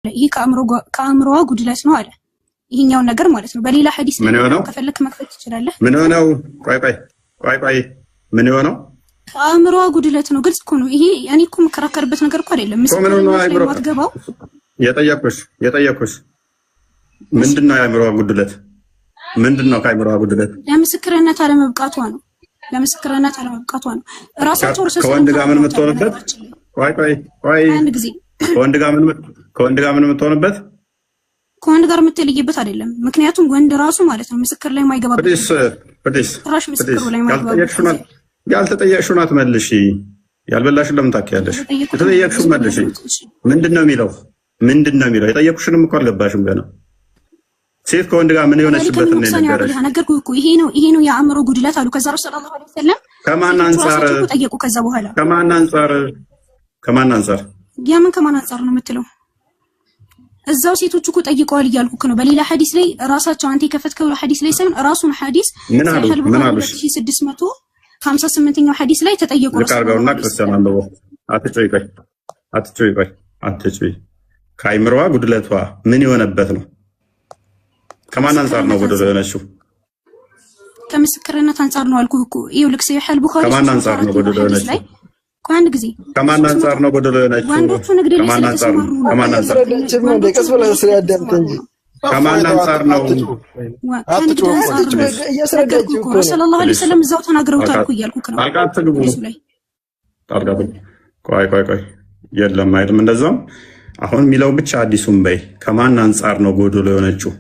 ይሄ ከአእምሮዋ ጉድለት ነው አለ። ይሄኛው ነገር ማለት ነው። በሌላ ሐዲስ ከፈለክ መክፈት ትችላለህ። ምን ሆነው? ቆይ ምን ሆነው? ከአእምሮዋ ጉድለት ነው። ግልጽ እኮ ነው ይሄ። እኔ እኮ መከራከርበት ነገር እኮ አይደለም። ማትገባው የጠየኩሽ ምንድነው? የአእምሮዋ ጉድለት ምንድነው? ከአእምሮዋ ጉድለት ለምስክርነት አለመብቃቷ ነው። ለምስክርነት አለመብቃቷ ነው። ራሳቸው ከወንድ ጋር ምን የምትሆንበት? ቆይ አንድ ጊዜ ከወንድ ጋር ምን የምትሆንበት? ከወንድ ጋር የምትለይበት አይደለም። ምክንያቱም ወንድ ራሱ ማለት ነው ምስክር ላይ ማይገባበት ራሽ ምስክር ላይ ማይገባበት። ያልተጠየቅሽውን አትመልሺ። ያልበላሽን ለምን ታውቂያለሽ? የተጠየቅሽውን መልሺ። ምንድነው የሚለው? የጠየቅሽንም እኮ አልገባሽም ገና። ሴት ከወንድ ጋር ምን የሆነችበትን ነው የነገረሽ? ነገርኩህ እኮ ይሄ ነው የአእምሮ ጉድለት አሉ። ከዛ ረሱላህ ሰለላሁ ዐለይሂ ወሰለም ከማን አንፃር ጠየቁ? ከዛ በኋላ ከማን አንፃር ያምን ከማን አንፃር ነው የምትለው? እዛው ሴቶች እኮ ጠይቀዋል እያልኩክ ነው። በሌላ ሐዲስ ላይ ራሳቸው አንተ የከፈትከው ሐዲስ ላይ ሳይሆን ራሱን ሐዲስ ምን አሉ? 658ኛው ሐዲስ ላይ ተጠየቁ። ልቃርጋውና ክርስቲያን አለው አትጭይ። ከአይምሮዋ ጉድለቷ ምን የሆነበት ነው? ከማን አንፃር ነው ጉድለት የሆነችው? ከምስክርነት አንፃር ነው አልኩህ እኮ። ይኸው ልክ ሰሒህ አልቡኻሪ ከማን አንፃር ነው ጉድለት የሆነችው? ከአንድ ጊዜ ከማን አንፃር ነው ጉድለት የሆነችው? ወንዶቹ ንግድ ላይ ከማን አንፃር ነው? ከማን አንፃር ነው? ሰለላሁ ዐለይሂ ወሰለም እዛው ተናግረውታል እኮ እያልኩህ ነው። ቆይ የለም አይደለም እንደዛው። አሁን የሚለው ብቻ አዲሱን በይ። ከማን አንፃር ነው ጎዶሎ የሆነችው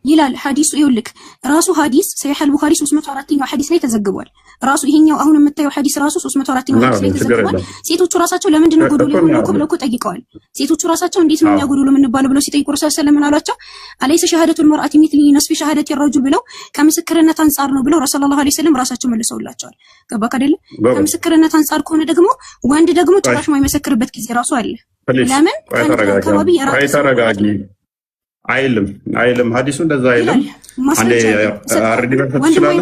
ይላል ሐዲሱ። ይኸውልህ ራሱ ሐዲስ ሰሒህ አልቡኻሪ 304ኛው ሐዲስ ላይ ተዘግቧል። ራሱ ይሄኛው አሁን የምታየው ሐዲስ ራሱ 304ኛው ሐዲስ ላይ ተዘግቧል። ሴቶቹ ራሳቸው ለምንድን ነው ጎዶሎ የሆነው ብለው ጠይቀዋል። ሴቶቹ ራሳቸው እንዴት ነው ጎዶሎ የምንባለው ብለው ሲጠይቁ ረሱላህ ሰለላሁ ዐለይሂ ወሰለም አሏቸው አለይሰ ሸሃደቱል መርአቲ ሚስሊ ነስፊ ሸሃደቲ ረጁል ብለው ከምስክርነት አንፃር ነው ብለው ረሱላህ ሰለላሁ ዐለይሂ ወሰለም ራሳቸው መልሰውላቸዋል። ገባክ አይደለ? ከምስክርነት አንፃር ከሆነ ደግሞ ወንድ ደግሞ ጭራሽ የማይመሰክርበት ጊዜ ራሱ አለ። ለምን አካባቢ ተረጋጊ አይልም ሐዲሱ እንደዛ አይልም። አንዴ አርዲ በፈት ይችላል።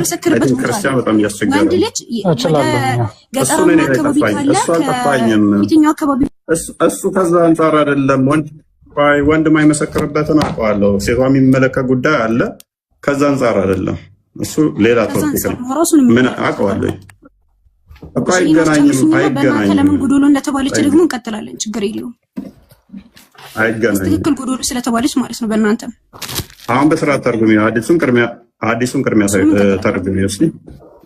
ክርስቲያን በጣም ያስቸግራል። ወንድ ልጅ ገጠራማ አካባቢ ካለ የትኛው አካባቢ እሱ ከዛ አንፃር አይደለም። ወንድ የማይመሰክርበትን አውቀዋለሁ። ሴቷ የሚመለከት ጉዳይ አለ። ከዛ አንፃር አይደለም። እሱ ሌላ ቶፒክ ነው። ምን አውቀዋለሁ እኮ አይገናኝም። ለምን ጉዶሎ እንደተባለች ደግሞ እንቀጥላለን። ችግር የለውም። አይገናኝም። ትክክል ጉዶሎ ስለተባለች ማለት ነው። በእናንተም አሁን በስርዓት ተርጉሚ። አዲሱን ቅድሚያ ተርጉሚ። እስኪ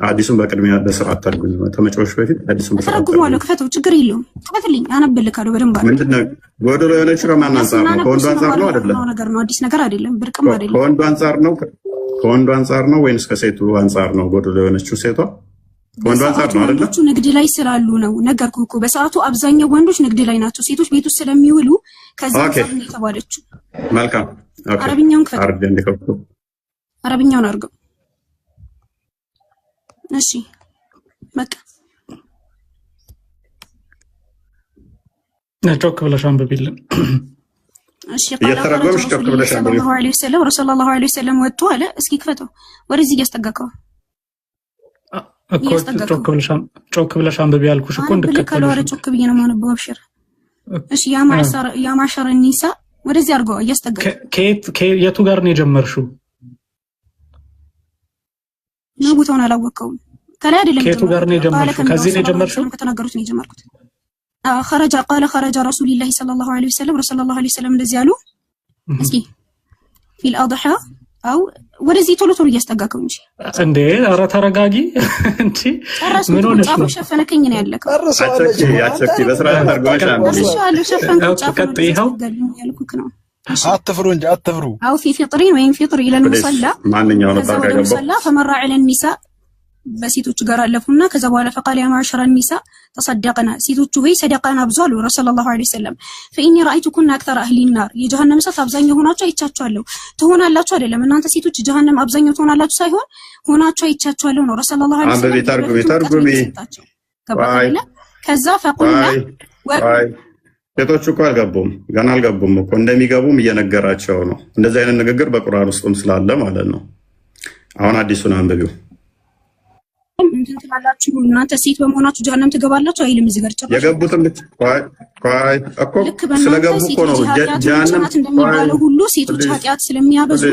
አዲሱን በቅድሚያ በስርዓት ተርጉሚ። ተመጫዎች በፊት አዲሱን በስርዓት ተርጉሚ። ክፈተው፣ ችግር የለውም። ክፈትልኝ፣ አነብልካለሁ በደንብ። ምንድነው ጎዶሎ የሆነችው? ከማን አንፃር ነው? ከወንዱ አንፃር ነው አይደለም? ነገር ነው፣ አዲስ ነገር አይደለም፣ ብርቅም አይደለም። ከወንዱ አንፃር ነው ወይንስ ከሴቱ አንፃር ነው ጎዶሎ የሆነችው? ሴቷ ወንዱ አንፃር ነው አይደል? ወንዶቹ ንግድ ላይ ስላሉ ነው። ነገርኩህ እኮ በሰዓቱ አብዛኛው ወንዶች ንግድ ላይ ናቸው። ሴቶች ቤት ውስጥ ስለሚውሉ ከዛ አንፃር ነው የተባለችው። መልካም። ኦኬ፣ አረብኛውን ክፈት። አረብኛውን አድርገው። እሺ በቃ ጮክ ብለሽ አንብቢልን። እሺ እየተረጎምሽ ጮክ ብለሽ አንብቢ። ረሱላህ ሰለላሁ ዐለይሂ ወሰለም ወጡ አለ። እስኪ ክፈተው፣ ወደዚህ እያስጠጋከው እኮ ጮክ ብለሽ አንብቢ ያልኩሽ እኮ እንድከተል ነው። ጮክ ብዬ ነው የማነበው። አብሽር። እሺ ያ ማዕሸረ ኒሳ ወደዚህ አድርገው እያስጠጋው። የቱ ጋር ነው የጀመርሽው? ነው ቦታውን አላወቀውም። ከላይ አይደለም። ከየቱ ጋር ነው የጀመርሽው? ከዚህ ነው የጀመርሽው? ከተናገሩት ነው የጀመርኩት። ኸረጀ ረሱሉላህ ሰለላሁ ዐለይሂ ወሰለም ረሱላህ ዐለይሂ ወሰለም እንደዚህ አሉ። እስኪ ፊል አድሃ አው ወደዚህ ቶሎ እያስጠጋከው እንጂ ኧረ ተረጋጊ እንጂ ምን ሆነሽ ነው? ሸፈነከኝ ነው ያለከው። አቸኪ በስርዓት አድርገሽ አንብቢ። አትፍሩ እንጂ አትፍሩ። አው ፊ ፊጥሪን ወይም ፊጥር ኢለል ሙሰላ ማንኛው ነው ታርጋገባው ፈመራ ዐለ ኒሳ በሴቶች ጋር አለፉና ከዛ በኋላ ፈቃለ ያ ማዕሸረ ኒሳ ተሰደቅና ሴቶቹ ሆይ ሰደቃን አብዙ አሉ ረሱላህ ሰለላሁ ዐለይሂ ወሰለም። ፈኢኒ ረአይቱኩና አክተረ አህሊ ናር የጀሃነም እሳት አብዛኛው ሆናችሁ አይቻችኋለሁ። ትሆናላችሁ አይደለም እናንተ ሴቶች ጀሃነም አብዛኛው ትሆናላችሁ ሳይሆን ሆናችሁ አይቻችኋለሁ ነው ረሱላህ ሰለላሁ ዐለይሂ ወሰለም። ተርጉሚ ከዛ ፈቁልና ሴቶቹ እኮ ገና አልገቡም እኮ እንደሚገቡም እየነገራቸው ነው። እንደዚህ አይነት ንግግር በቁርአን ውስጥም ስላለ ማለት ነው። አሁን አዲሱን አንብቢው። እንትን ትላላችሁ እናንተ ሴት በመሆናችሁ ጀሃነም ትገባላችሁ አይልም። እዚህ ጋር ጨርሻለሁ። የገቡትም እኮ ስለገቡ እኮ ነው ጀሃነም እንደሚባለው ሁሉ ሴቶች ኃጢአት ስለሚያበዙ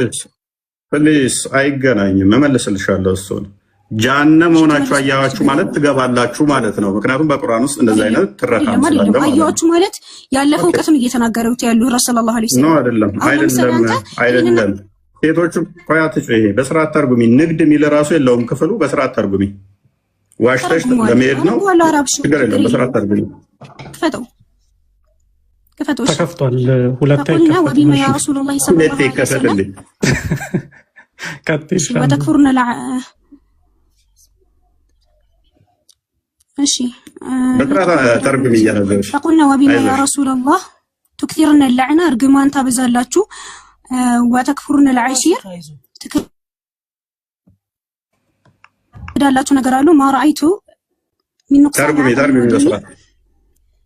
ፕሊስ አይገናኝም። እመልስልሻለሁ እሱን ጀሃነም ሆናችሁ አያችሁ ማለት ትገባላችሁ ማለት ነው። ምክንያቱም በቁርአን ውስጥ እንደዛ አይነት ትረካም ስላለ አያችሁ ማለት ያለፈው እውቀቱን እየተናገሩት ያሉ ረሱላህ ሰለላሁ ዐለይሂ ወሰለም ነው። አይደለም ሴቶቹ ቆያትሽ ይሄ በስርዓት ተርጉሚ። ንግድ የሚል ራሱ የለውም ክፍሉ። በስርዓት ተርጉሚ። ዋሽተሽ ለመሄድ ነው ችግር የለም። በስርዓት ተርጉሚ። ክፈተው ተከፍቷል። ሁለቴ ወቢማ ያ ረሱላህ ሰለላሁ ዐለይሂ ወሰለም ወተክፍሩነ እሺ በስርዓት ተርጉሚ እያነበብሽ فقلنا وبما يا رسول الله تكثرن اللعنة እርግማን ታበዛላችሁ ወተክፍሩነ العشير ትዳላችሁ ነገር አሉ ማራይቱ ምን ነው ተርጉሚ በስርዓት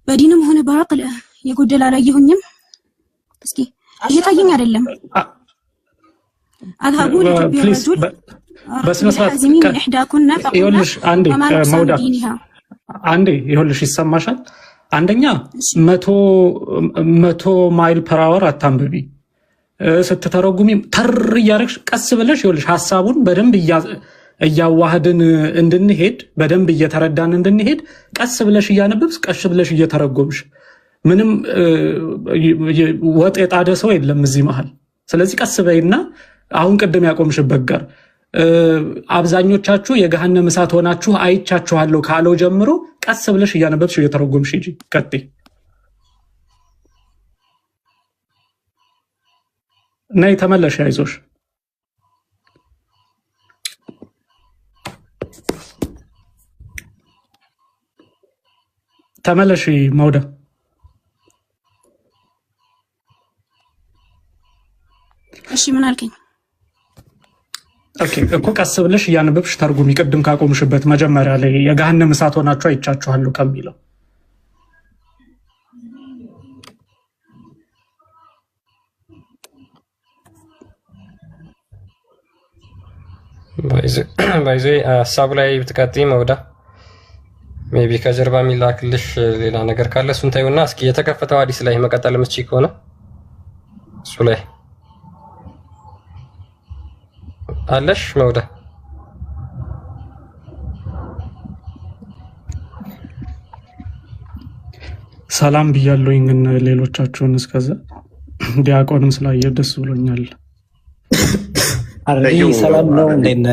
በዲንም ሆነ በአቅል የጎደል አላየሁኝም። እስኪ እየታየኝ አይደለም። አልሃቡል ቢረጁል በስነ ስርዓት ኢህዳኩና ይኸውልሽ አንዴ ይኸውልሽ ይሰማሻል። አንደኛ 100 ማይል ፐር አወር አታንብቢ። ስትተረጉሚ ተር እያደረግሽ ቀስ ብለሽ ይኸውልሽ ሐሳቡን በደንብ እያዋህድን እንድንሄድ በደንብ እየተረዳን እንድንሄድ ቀስ ብለሽ እያነበብሽ ቀስ ብለሽ እየተረጎምሽ ምንም ወጥ የጣደ ሰው የለም እዚህ መሃል። ስለዚህ ቀስ በይና አሁን ቅድም ያቆምሽበት ጋር አብዛኞቻችሁ የገሃነም እሳት ሆናችሁ አይቻችኋለሁ ካለው ጀምሮ ቀስ ብለሽ እያነበብሽ እየተረጎምሽ ሂጂ። ቀጥይ ነይ ተመለሽ። አይዞሽ ተመለሽ መውዳ። እሺ ምን አልከኝ? ኦኬ እኮ ቀስ ብለሽ እያነበብሽ ተርጉሚ። ቅድም ካቆምሽበት መጀመሪያ ላይ የገሃነም እሳት ሆናችሁ አይቻችኋለሁ ከሚለው ባይዜ ሀሳቡ ላይ ብትቀጥይ መውዳ ሜቢ ከጀርባ የሚላክልሽ ሌላ ነገር ካለ እሱን ታዩና እስኪ የተከፈተው ሐዲስ ላይ መቀጠል የምትችይ ከሆነ እሱ ላይ አለሽ መውዳ። ሰላም ብያለሁኝ ግን ሌሎቻችሁን እስከዛ ዲያቆንም ስላየ ደስ ብሎኛል። አረዲ ሰላም ነው። እንደነ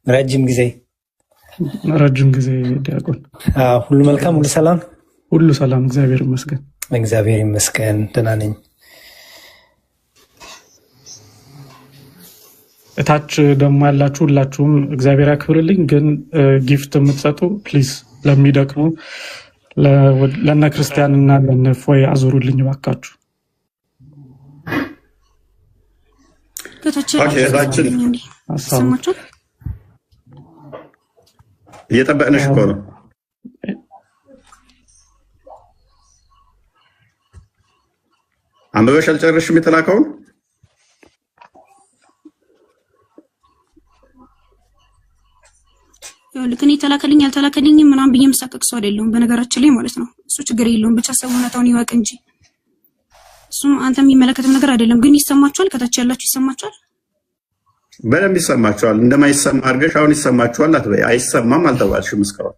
ረጅም ጊዜ ዲያቆን ሁሉ መልካም፣ ሁሉ ሰላም፣ እግዚአብሔር ይመስገን ደህና ነኝ። እታች ደግሞ ያላችሁ ሁላችሁም እግዚአብሔር ያክብርልኝ። ግን ጊፍት የምትሰጡ ፕሊዝ ለሚደክሙ ለነ ክርስቲያንና ለነ ፎይ አዙሩልኝ ባካችሁ። እየጠበቅንሽ እኮ ነው። አንብበሽ አልጨረስሽም የተላከውን? ልክኔ ተላከልኝ ያልተላከልኝም ምናምን ብዬ መሳቀቅ ሰው አይደለሁም በነገራችን ላይ ማለት ነው። እሱ ችግር የለውም ብቻ ሰው ሁኔታውን ይወቅ እንጂ እሱ አንተ የሚመለከተው ነገር አይደለም። ግን ይሰማችኋል? ከታች ያላችሁ ይሰማችኋል? በደንብ ይሰማችኋል። እንደማይሰማ አድርገሽ አሁን ይሰማችኋል አትበይ። አይሰማም አልተባልሽም እስካሁን።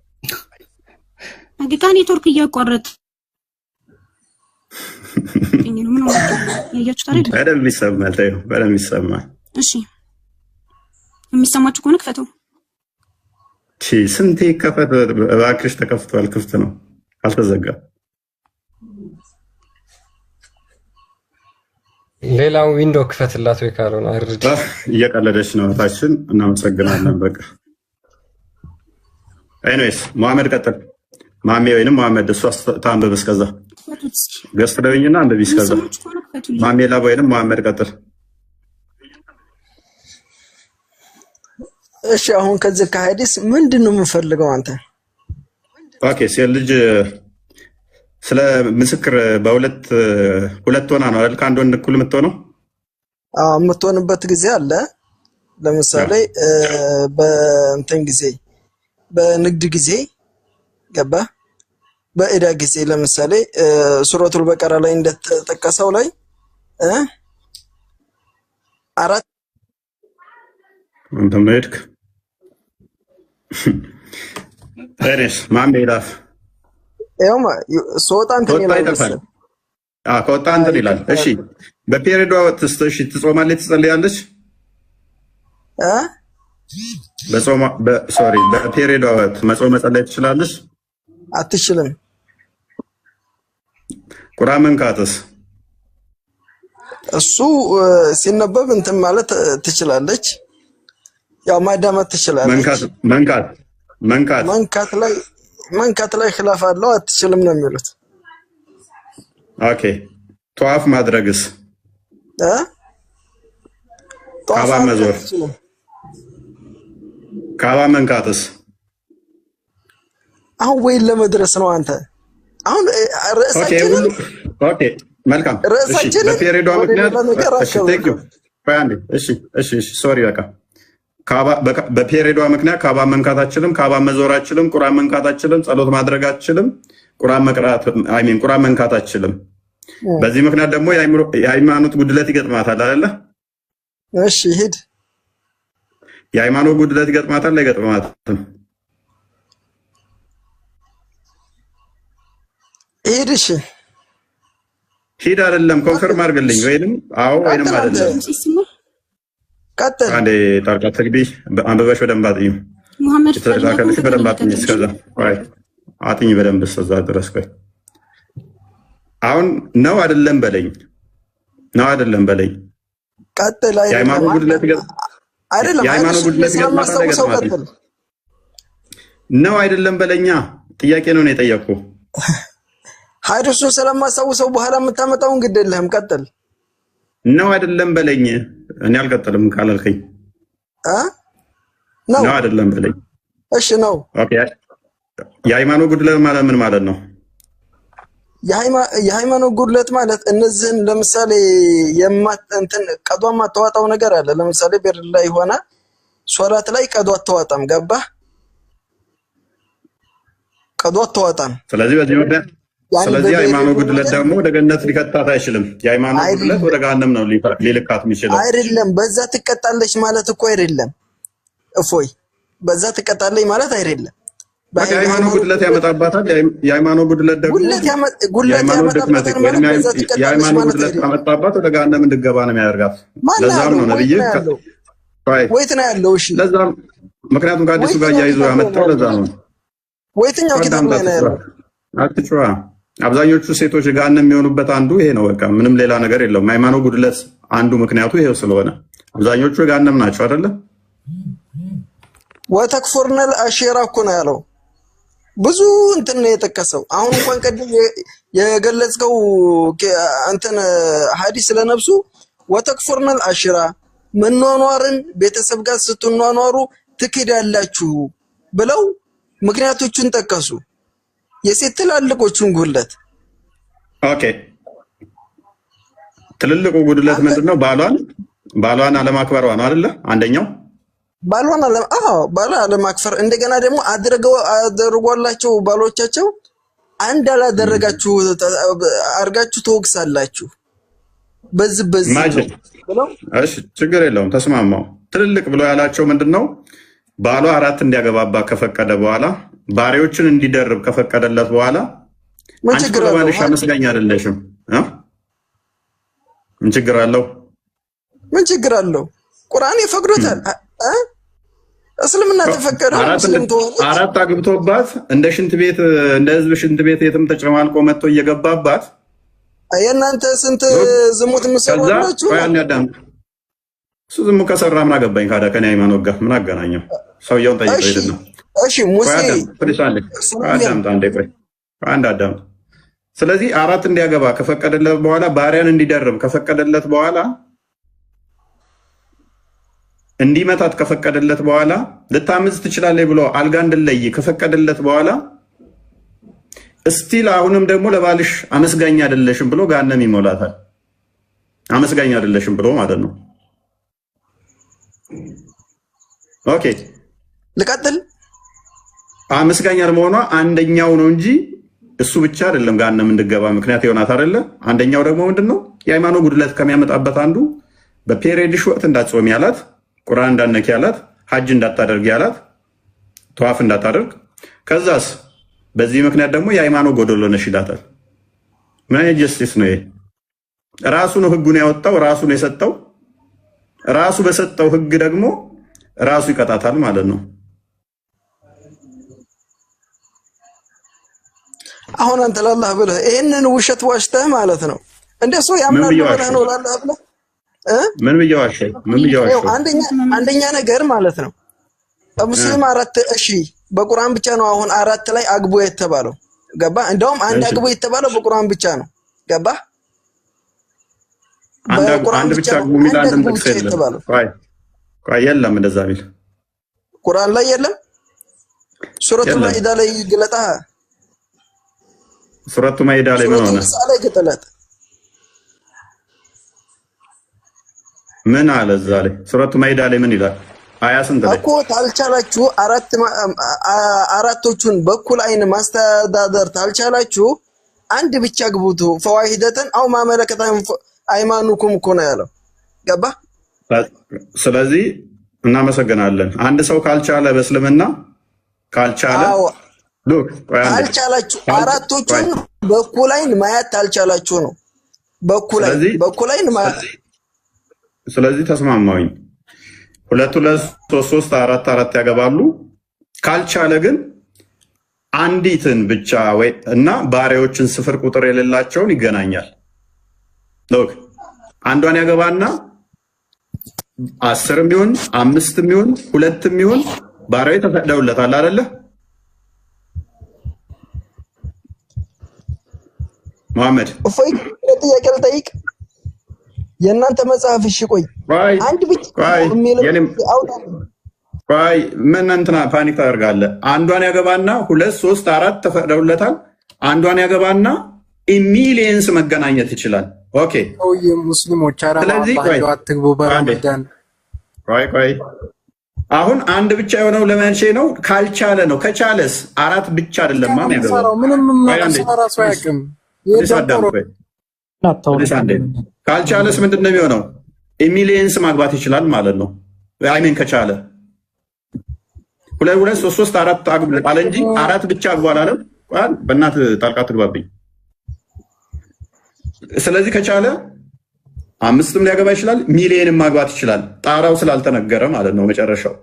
አግታ ኔትወርክ እያቋረጥ ምን ነው ያያችሁ ታዲያ? በደንብ ይሰማል። ታዩ በደንብ ይሰማል። እሺ የሚሰማችሁ ከሆነ ክፈተው። ስንቴ ከፈተ እባክሽ? ተከፍቷል። ክፍት ነው አልተዘጋም። ሌላው ዊንዶ ክፈትላት ወይ ካልሆነ አርድ እየቀለደች ነው ታችን። እናመሰግናለን። በቃ ኤኒዌይስ መሐመድ ቀጥል። ማሜ ወይንም መሐመድ እሱ ታንብብ። እስከዛ ገስት ደውኝና አንብቢ። እስከዛ ማሜ ላብ ወይንም መሐመድ ቀጥል። እሺ አሁን ከዚህ ከሐዲስ ምንድን ነው የምፈልገው አንተ? ኦኬ ሴት ልጅ ስለ ምስክር በሁለት ሆና ነው አይደል? ከአንድ ወንድ እኩል የምትሆነው? የምትሆንበት ጊዜ አለ። ለምሳሌ በእንትን ጊዜ በንግድ ጊዜ ገባ በእዳ ጊዜ ለምሳሌ ሱረቱል በቀራ ላይ እንደተጠቀሰው ላይ አራት አንተም ሄድክ እኔስ ማን ይላል ያውማ ሶጣ እንትን ይላል ከወጣ እንትን ይላል። እሺ በፔሪዮዷ እሺ ትጾማለች ትጸልያለች? በፔሪዮዷ መጾም መጸለይ ትችላለች? አትችልም። ቁርአን መንካትስ? እሱ ሲነበብ እንትን ማለት ትችላለች። ያው ማዳመጥ ትችላለች። መንካት ላይ ኺላፍ አለው። አትችልም ነው የሚሉት። ኦኬ ጧፍ ማድረግስ? ካባ መዞር ካባ መንካትስ? አሁን ወይ ለመድረስ ነው አንተ አሁን ርዕሳችንን ኦኬ መልካም እሺ በፔሪዮዷ ምክንያት እሺ ሶሪ በቃ በፔሪዮዷ ምክንያት ካባ መንካታችንም ካባ መዞራችንም ቁርአን መንካታችንም ጸሎት ማድረጋችንም ቁርአን መቅራት ቁርአን መንካታችንም በዚህ ምክንያት ደግሞ የሃይማኖት ጉድለት ይገጥማታል አይደለ? እሺ ሂድ። የሃይማኖት ጉድለት ይገጥማታል አይገጥማትም? ሂድ። እሺ ሂድ አይደለም ኮንፈርም አድርግልኝ ወይንም አዎ ወይንም አይደለም። ቀጥል። አንዴ ጣልቃ ትግቢ አንበበሽ በደንብ አጥኚ መሐመድ ተዛከለሽ በደንብ አጥኚ እስከዛ ቆይ አጥኚ በደንብ እስከዛ ድረስ ቆይ አሁን ነው አይደለም በለኝ ቀጥል። የሃይማኖት ጉድለት አይደለም ይገጥማታል ነው አይደለም በለኛ ጥያቄ ነው የጠየቅኩ ሐዲሱን ስለማሳውሰው በኋላ የምታመጣውን ግድ የለህም። ቀጥል። ነው አይደለም በለኝ። እኔ አልቀጥልም ካላልከኝ ነው አይደለም በለኝ። እሺ ነው። ኦኬ የሃይማኖት ጉድለት ማለት ምን ማለት ነው? የሃይማኖት ጉድለት ማለት እነዚህን ለምሳሌ እንትን ቀዷ ማተዋጣው ነገር አለ። ለምሳሌ ቤር ላይ ሆነ ሶላት ላይ ቀዷ አተዋጣም። ገባህ? ቀዷ አተዋጣም። ስለዚህ በዚህ ምክንያት የሃይማኖት ጉድለት ደግሞ ወደ ገነት ሊከታት አይችልም። የሃይማኖት ጉድለት ወደ ገሃነም ነው ሊልካት የሚችለው። አይደለም በዛ ትቀጣለች ማለት እኮ አይደለም። እፎይ በዛ ትቀጣለች ማለት አይደለም። የሃይማኖት ጉድለት ያመጣባታል። የሃይማኖት ጉድለት ደግሞ የሃይማኖት ድክመት ወይም የሃይማኖት ጉድለት ካመጣባት ወደ ገሃነም እንድትገባ ነው የሚያደርጋት። ለዛም ነው ነብይ ወይት ነው ያለው። እሺ ለዛም ምክንያቱም ከአዲሱ ጋር እያይዞ ያመጣው ለዛ ነው። ወይትኛው ኪታብ ላይ ነው ያለው? አትጭዋ አብዛኞቹ ሴቶች ገሃነም የሚሆኑበት አንዱ ይሄ ነው። በቃ ምንም ሌላ ነገር የለውም። ሃይማኖት ጉድለት አንዱ ምክንያቱ ይሄው ስለሆነ አብዛኞቹ ገሃነም ናቸው አይደለ? ወተክፉርነል አሺራ እኮ ነው ያለው። ብዙ እንትን ነው የጠቀሰው። አሁን እንኳን ቀድም የገለጽከው እንትን ሐዲስ ለነብሱ ወተክፉርነል አሺራ መኗኗርን ቤተሰብ ጋር ስትኗኗሩ ትክዳላችሁ ብለው ምክንያቶቹን ጠቀሱ። የሴት ትላልቆቹን ጉድለት ኦኬ ትልልቁ ጉድለት ምንድነው? ባሏን አለማክበሯ ነው አይደለ? አንደኛው ባሏን አለማክበር። እንደገና ደግሞ አድርጓላቸው ባሎቻቸው አንድ አላደረጋችሁ አርጋችሁ ተወቅሳላችሁ። በዚህ እሺ ችግር የለውም ተስማማው። ትልልቅ ብሎ ያላቸው ምንድነው? ባሏ አራት እንዲያገባባ ከፈቀደ በኋላ ባሪዎችን እንዲደርብ ከፈቀደለት በኋላ አንቺ ባልሽ አመስጋኝ አይደለሽም። ምን ችግር አለው? ምን ችግር አለው? ቁርአን ይፈቅዶታል። እስልምና ተፈቀደ። አራት አግብቶባት እንደ ሽንት ቤት እንደ ህዝብ ሽንት ቤት የትም ተጨማልቆ መጥቶ እየገባባት የእናንተ ስንት ዝሙት ምሰራላችሁ? እሱ ዝሙት ከሰራ ምን አገባኝ? ካዳ ከኔ ሃይማኖት ጋር ምን አገናኘው? ሰውየውን ጠይቀው ይደና እሺ ሙሴ አዳም ስለዚህ አራት እንዲያገባ ከፈቀደለት በኋላ ባሪያን እንዲደርብ ከፈቀደለት በኋላ እንዲመታት ከፈቀደለት በኋላ ልታምዝ ትችላለህ ብሎ አልጋ እንድለይ ከፈቀደለት በኋላ እስቲል አሁንም ደግሞ ለባልሽ አመስጋኝ አይደለሽም ብሎ ገሃነም ይሞላታል። አመስጋኝ አይደለሽም ብሎ ማለት ነው። ኦኬ ልቀጥል። አመስጋኝ አለመሆኗ አንደኛው ነው እንጂ እሱ ብቻ አይደለም ገሃነም እንድገባ ምክንያት ይሆናት አይደለ? አንደኛው ደግሞ ምንድነው የሃይማኖት ጉድለት ከሚያመጣበት አንዱ በፔሪዮድሽ ወቅት እንዳትጾም ያላት፣ ቁርአን እንዳትነኪ ያላት፣ ሐጅ እንዳታደርግ ያላት፣ ተዋፍ እንዳታደርግ። ከዛስ በዚህ ምክንያት ደግሞ የሃይማኖት ጎደሎ ነሽ ይላታል። ምን አይነት ጀስቲስ ነው ይሄ? ራሱ ነው ህጉን ያወጣው፣ ራሱ ነው የሰጠው። ራሱ በሰጠው ህግ ደግሞ ራሱ ይቀጣታል ማለት ነው። አሁን አንተ ለአላህ ብለህ ይሄንን ውሸት ዋሽተህ ማለት ነው እንደሱ ያምናል ብለህ ነው ለአላህ ብለህ ምን ብየዋሸው? አንደኛ ነገር ማለት ነው ሙስሊም አራት እሺ በቁርአን ብቻ ነው አሁን አራት ላይ አግቦ የተባለው ገባ? እንደውም አንድ አግቦ የተባለው በቁርአን ብቻ ነው ገባ? አንድ ብቻ አግቦ የሚል አንድ ጥቅስ የለም። ቆይ የለም እንደዛ ቢል ቁርአን ላይ የለም። ሱረቱ ማኢዳ ላይ ግለጣ ሱረቱ ማኢዳ ላይ ምን ሆነ? ምን አለ እዛ ላይ? ሱረቱ ማኢዳ ላይ ምን ይላል? አያ ስንት ላይ እኮ ታልቻላችሁ አራቶቹን በኩል አይን ማስተዳደር ታልቻላችሁ አንድ ብቻ ግቡቱ ፈዋሂደተን አው ማመለከተ አይማኑኩም እኮ ነው ያለው ገባ? ስለዚህ እናመሰግናለን። አንድ ሰው ካልቻለ በእስልምና ካልቻለ ታልቻላችሁ አራቶቹን በኩል አይን ማየት ታልቻላችሁ ነው በኩል አይን ማየት። ስለዚህ ተስማማኝ። 2 2 3 4 4 ያገባሉ። ካልቻለ ግን አንዲትን ብቻ ወይ እና ባሪያዎችን ስፍር ቁጥር የሌላቸውን ይገናኛል። ሎክ አንዷን ያገባና 10 ሚሆን 5 ሚሆን 2 ሚሆን ባሪያው ተፈቅደውለታል አይደለ? መሐመድ እፎይ ጥያቄ ልጠይቅ። የእናንተ መጽሐፍ እሺ ቆይ አንድ ብቻ የሚለው ቆይ ምን እንትና ፓኒክ ታደርጋለህ? አንዷን ያገባና 2 3 4 ተፈቅደውለታል። አንዷን ያገባና ሚሊየንስ መገናኘት ይችላል። ኦኬ ሙስሊሞች አራማባቸው አትግቡ በረመዳን ቆይ አሁን አንድ ብቻ የሆነው ለመንሼ ነው። ካልቻለ ነው። ከቻለስ አራት ብቻ አይደለም ማን ያገባው? ምንም ማራሱ ያቅም ካልቻለስ ምንድነው የሚሆነው? ሚሊየንስ ማግባት ይችላል ማለት ነው። አይሜን ከቻለ 2 2 3 3 4 አግብ አለ እንጂ አራት ብቻ አግባ አላለም። በእናት ጣልቃ ትግባብኝ። ስለዚህ ከቻለ 5ም ሊያገባ ይችላል፣ ሚሊየንም ማግባት ይችላል። ጣራው ስላልተነገረ ማለት ነው። መጨረሻው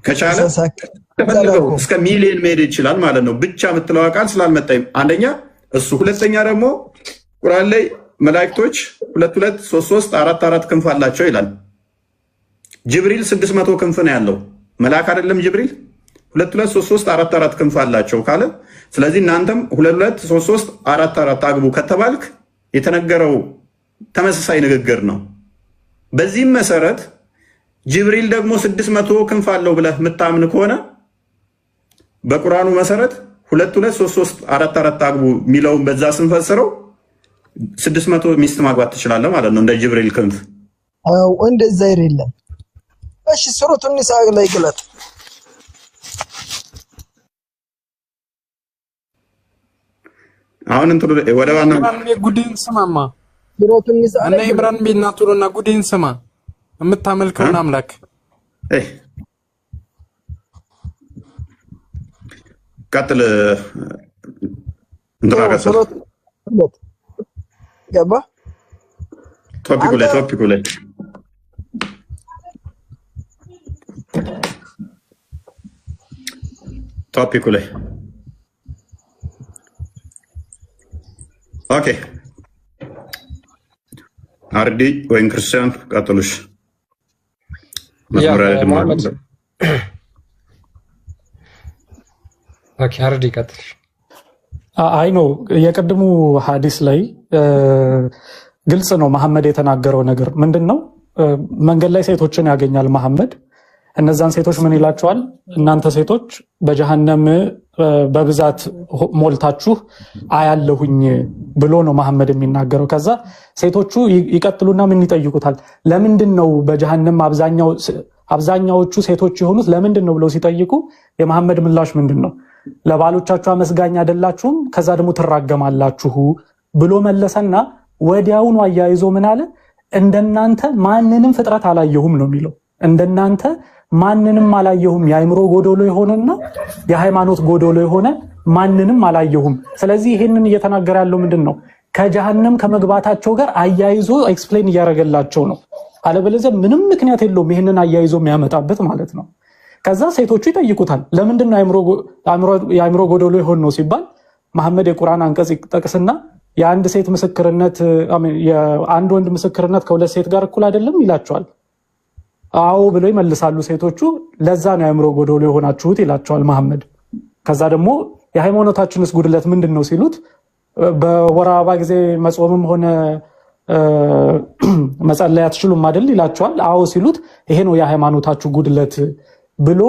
ከቻለ ተፈልገው እስከ ሚሊየን መሄድ ይችላል ማለት ነው። ብቻ የምትለው ቃል ስላልመጣኝ አንደኛ እሱ፣ ሁለተኛ ደግሞ ቁርአን ላይ መላእክቶች 2 2 3 3 4 4 ክንፍ አላቸው ይላል። ጅብሪል 600 ክንፍ ነው ያለው መልአክ አይደለም ጅብሪል? 2 2 3 3 4 4 ክንፍ አላቸው ካለ ስለዚህ እናንተም 2 2 3 3 4 4 አግቡ ከተባልክ የተነገረው ተመሳሳይ ንግግር ነው። በዚህም መሰረት ጅብሪል ደግሞ 600 ክንፍ አለው ብለህ የምታምን ከሆነ በቁርአኑ መሰረት 2 2 3 3 4 4 አግቡ የሚለውን በዛ ስንፈስረው 600 ሚስት ማግባት ትችላለህ ማለት ነው እንደ ጅብሪል ክንፍ። አው እንደዛ አይደለም። እሺ ሱረቱ ኒሳ ላይ ግለጥ። አሁን እንት ወደ ዋና ጉዲን ስማማ ሱረቱ ኒሳ እና ኢብራን ቢናቱና ጉዲን ስማ የምታመልከውን አምላክ ቀጥል እንድራገሰ ገባ ቶፒኩ ላይ ኦኬ አርዲ ወይም ክርስቲያን ቀጥሉሽ አርዲ ቀጥልሽ። አይ ነው የቀድሙ ሐዲስ ላይ ግልጽ ነው መሐመድ የተናገረው ነገር ምንድን ነው? መንገድ ላይ ሴቶችን ያገኛል መሐመድ። እነዛን ሴቶች ምን ይላቸዋል? እናንተ ሴቶች በጀሃነም በብዛት ሞልታችሁ አያለሁኝ ብሎ ነው መሐመድ የሚናገረው። ከዛ ሴቶቹ ይቀጥሉና ምን ይጠይቁታል? ለምንድን ነው በጀሃነም አብዛኛው አብዛኛዎቹ ሴቶች የሆኑት ለምንድን ነው ብለው ሲጠይቁ የመሐመድ ምላሽ ምንድነው? ለባሎቻችሁ አመስጋኝ አይደላችሁም፣ ከዛ ደግሞ ትራገማላችሁ ብሎ መለሰና ወዲያውኑ አያይዞ ምን አለ? እንደናንተ ማንንም ፍጥረት አላየሁም ነው የሚለው። እንደናንተ ማንንም አላየሁም፣ የአእምሮ ጎዶሎ የሆነና የሃይማኖት ጎዶሎ የሆነ ማንንም አላየሁም። ስለዚህ ይሄንን እየተናገረ ያለው ምንድነው? ከጀሃነም ከመግባታቸው ጋር አያይዞ ኤክስፕሌን እያደረገላቸው ነው። አለበለዚያ ምንም ምክንያት የለውም ይሄንን አያይዞ የሚያመጣበት ማለት ነው። ከዛ ሴቶቹ ይጠይቁታል፣ ለምንድነው የአእምሮ ጎዶሎ የሆነ ነው ሲባል መሐመድ የቁርአን አንቀጽ ይጠቅስና የአንድ ሴት ምስክርነት የአንድ ወንድ ምስክርነት ከሁለት ሴት ጋር እኩል አይደለም ይላቸዋል። አዎ ብለው ይመልሳሉ ሴቶቹ። ለዛ ነው የአእምሮ ጎዶሎ የሆናችሁት ይላቸዋል መሐመድ። ከዛ ደግሞ የሃይማኖታችንስ ጉድለት ምንድነው ሲሉት በወር አበባ ጊዜ መጾምም ሆነ መጸለይ አትችሉም አይደል ይላቸዋል። አዎ ሲሉት ይሄ ነው የሃይማኖታችሁ ጉድለት ብሎ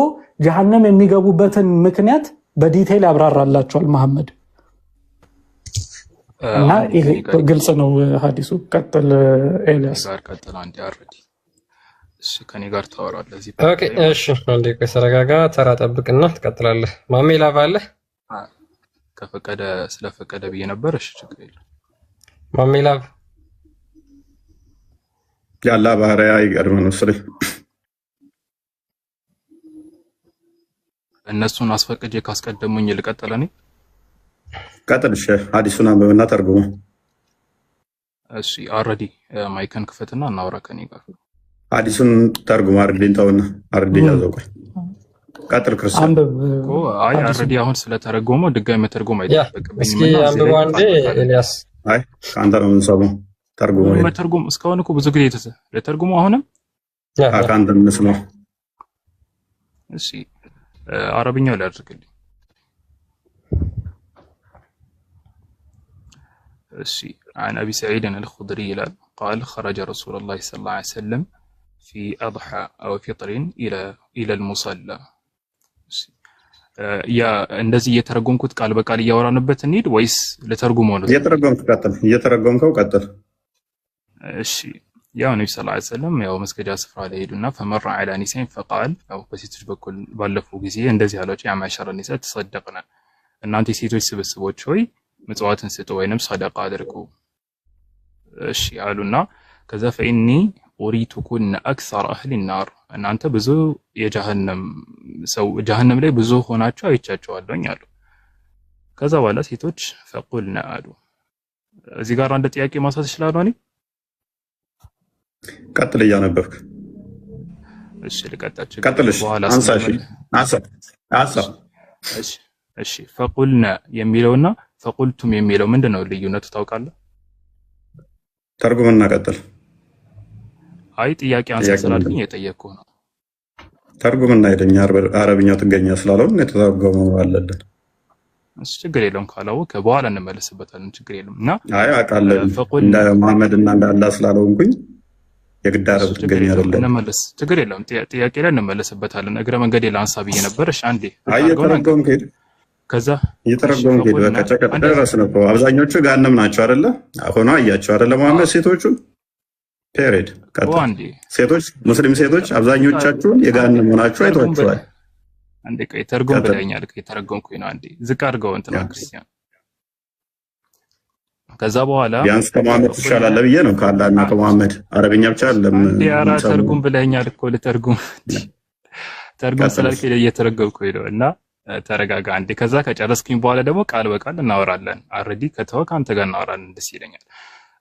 ጀሃነም የሚገቡበትን ምክንያት በዲቴይል ያብራራላቸዋል መሐመድ። እና ይሄ ግልጽ ነው ሐዲሱ። ቀጥል ኤልያስ። ቀጥል አንዴ አረዲ። እሺ ከኔ ጋር ታወራለህ እዚህ። ኦኬ እሺ አንዴ ከሰረጋጋ ተራ ጠብቅና ትቀጥላለህ። ማሜ ላባለ ከፈቀደ ስለፈቀደ ብዬ ነበር። እሺ ችግር የለም። ማሜ ላብ ያላ ባህሪያ ይገርም ነው ስለ እነሱን አስፈቅጄ ካስቀደሙኝ ልቀጥል እኔ። ቀጥል እሺ ሐዲሱን አንብበና ተርጉሙ። እሺ አረዲ ማይከን ክፈትና እናውራ ከኔ ጋር። ሐዲሱን ተርጉሙ። አርዲን ተውና አርዲ ያዘው። ቀጥል ክርስቲያን። አይ አረዲ አሁን ስለተረጎመው ድጋሚ መተርጎም አይጠበቅብኝም። እስኪ አንብበው አንዴ ኤልያስ። አይ ካንተ ነው የምንሰማው። ተርጉሙ። መተርጎም እስካሁን እኮ ብዙ ጊዜ ለተርጉሙ አሁንም ካንተ እንስማው። እሺ عربية ولا أرجلي؟ عن أبي سعيد الخدري قال خرج رسول الله صلى الله عليه وسلم في أضحى أو فطر إلى المصلى. يا እንደዚህ እየተረጎምኩት ቃል በቃል እያወራንበት እንሂድ ወይስ ለተርጉሙ ነው? እየተረጎምከው ቀጥል። እሺ ያው ነብዩ ሰለላሁ ዐለይሂ ወሰለም ያው መስገጃ ስፍራ ላይ ሄዱና ፈመራ ዐላ ኒሳን ፈቃል ያው በሴቶች በኩል ባለፉ ጊዜ እንደዚህ አላቸው ያ ማሸረ ኒሳ ተሰደቅና እናንተ ሴቶች ስብስቦች ሆይ ምጽዋትን ስጡ ወይንም ሰደቃ አድርጉ። እሺ አሉና ከዛ ፈኢኒ ኡሪቱኩን አክሰር አህሊ النار እናንተ ብዙ የጀሃነም ሰው ጀሃነም ላይ ብዙ ሆናችሁ አይቻቸዋለሁኝ አሉ። ከዛ በኋላ ሴቶች ፈቁልና አሉ። እዚህ ጋር አንድ ጥያቄ ማንሳት ይችላል አይደል? ቀጥል እያነበብክ። እሺ ልቀጥል። ቀጥልሽ አንሳሽ አሳ እሺ ፈቁልና የሚለውና ፈቁልቱም የሚለው ምንድነው ልዩነቱ ታውቃለህ? ተርጉምና ቀጥል። አይ ጥያቄ አንሳስላልኝ የጠየቅኩ ነው። ተርጉምና ሄደኛ አረብኛው ትገኛ ስላልሆነ የተተረጎመው አለልን። እሺ ችግር የለውም ካላወቀ በኋላ እንመለስበታለን። ችግር የለውም እና አይ አቃለል እንደ መሐመድ እና እንደ አላህ ስላልሆንኩኝ የግድ አረብ ትገኛ አይደለም። እንመለስ ችግር የለውም። ጥያቄ ላይ እንመለስበታለን። እግረ መንገዴ ላንሳ ብዬ ነበር። እሺ አንዴ አይ የተረጎምክ ሄድ ከዛ የተረጎምክ ሄድ በቃ ቸከተ ደረስን እኮ አብዛኞቹ ጋንም ናቸው አይደለ? አሁን አያቸው አይደለ መሐመድ ሴቶቹ ፔሬድ ቀጥታ ሴቶች ሙስሊም ሴቶች አብዛኞቻችሁ የጋንም ሆናችሁ አይቷችኋል። አንዴ ቆይ ተርጉም ብለኛል። የተረጎምኩኝ ነው። አንዴ ዝቅ አድርገው እንትና ክርስቲያን ከዛ በኋላ ቢያንስ ከመሐመድ ትሻላለህ ብዬ ነው። ካላና ከመሐመድ አረብኛ ብቻ አይደለም። አንዴ አራ ተርጉም ብለኛል እኮ ለተርጉም ተርጉም ስላልከ እየተረጎምኩኝ ነው። እና ተረጋጋ አንዴ። ከዛ ከጨረስኩኝ በኋላ ደግሞ ቃል በቃል እናወራለን። አረዲ ከተወ ካንተ ጋር እናወራለን ደስ ይለኛል።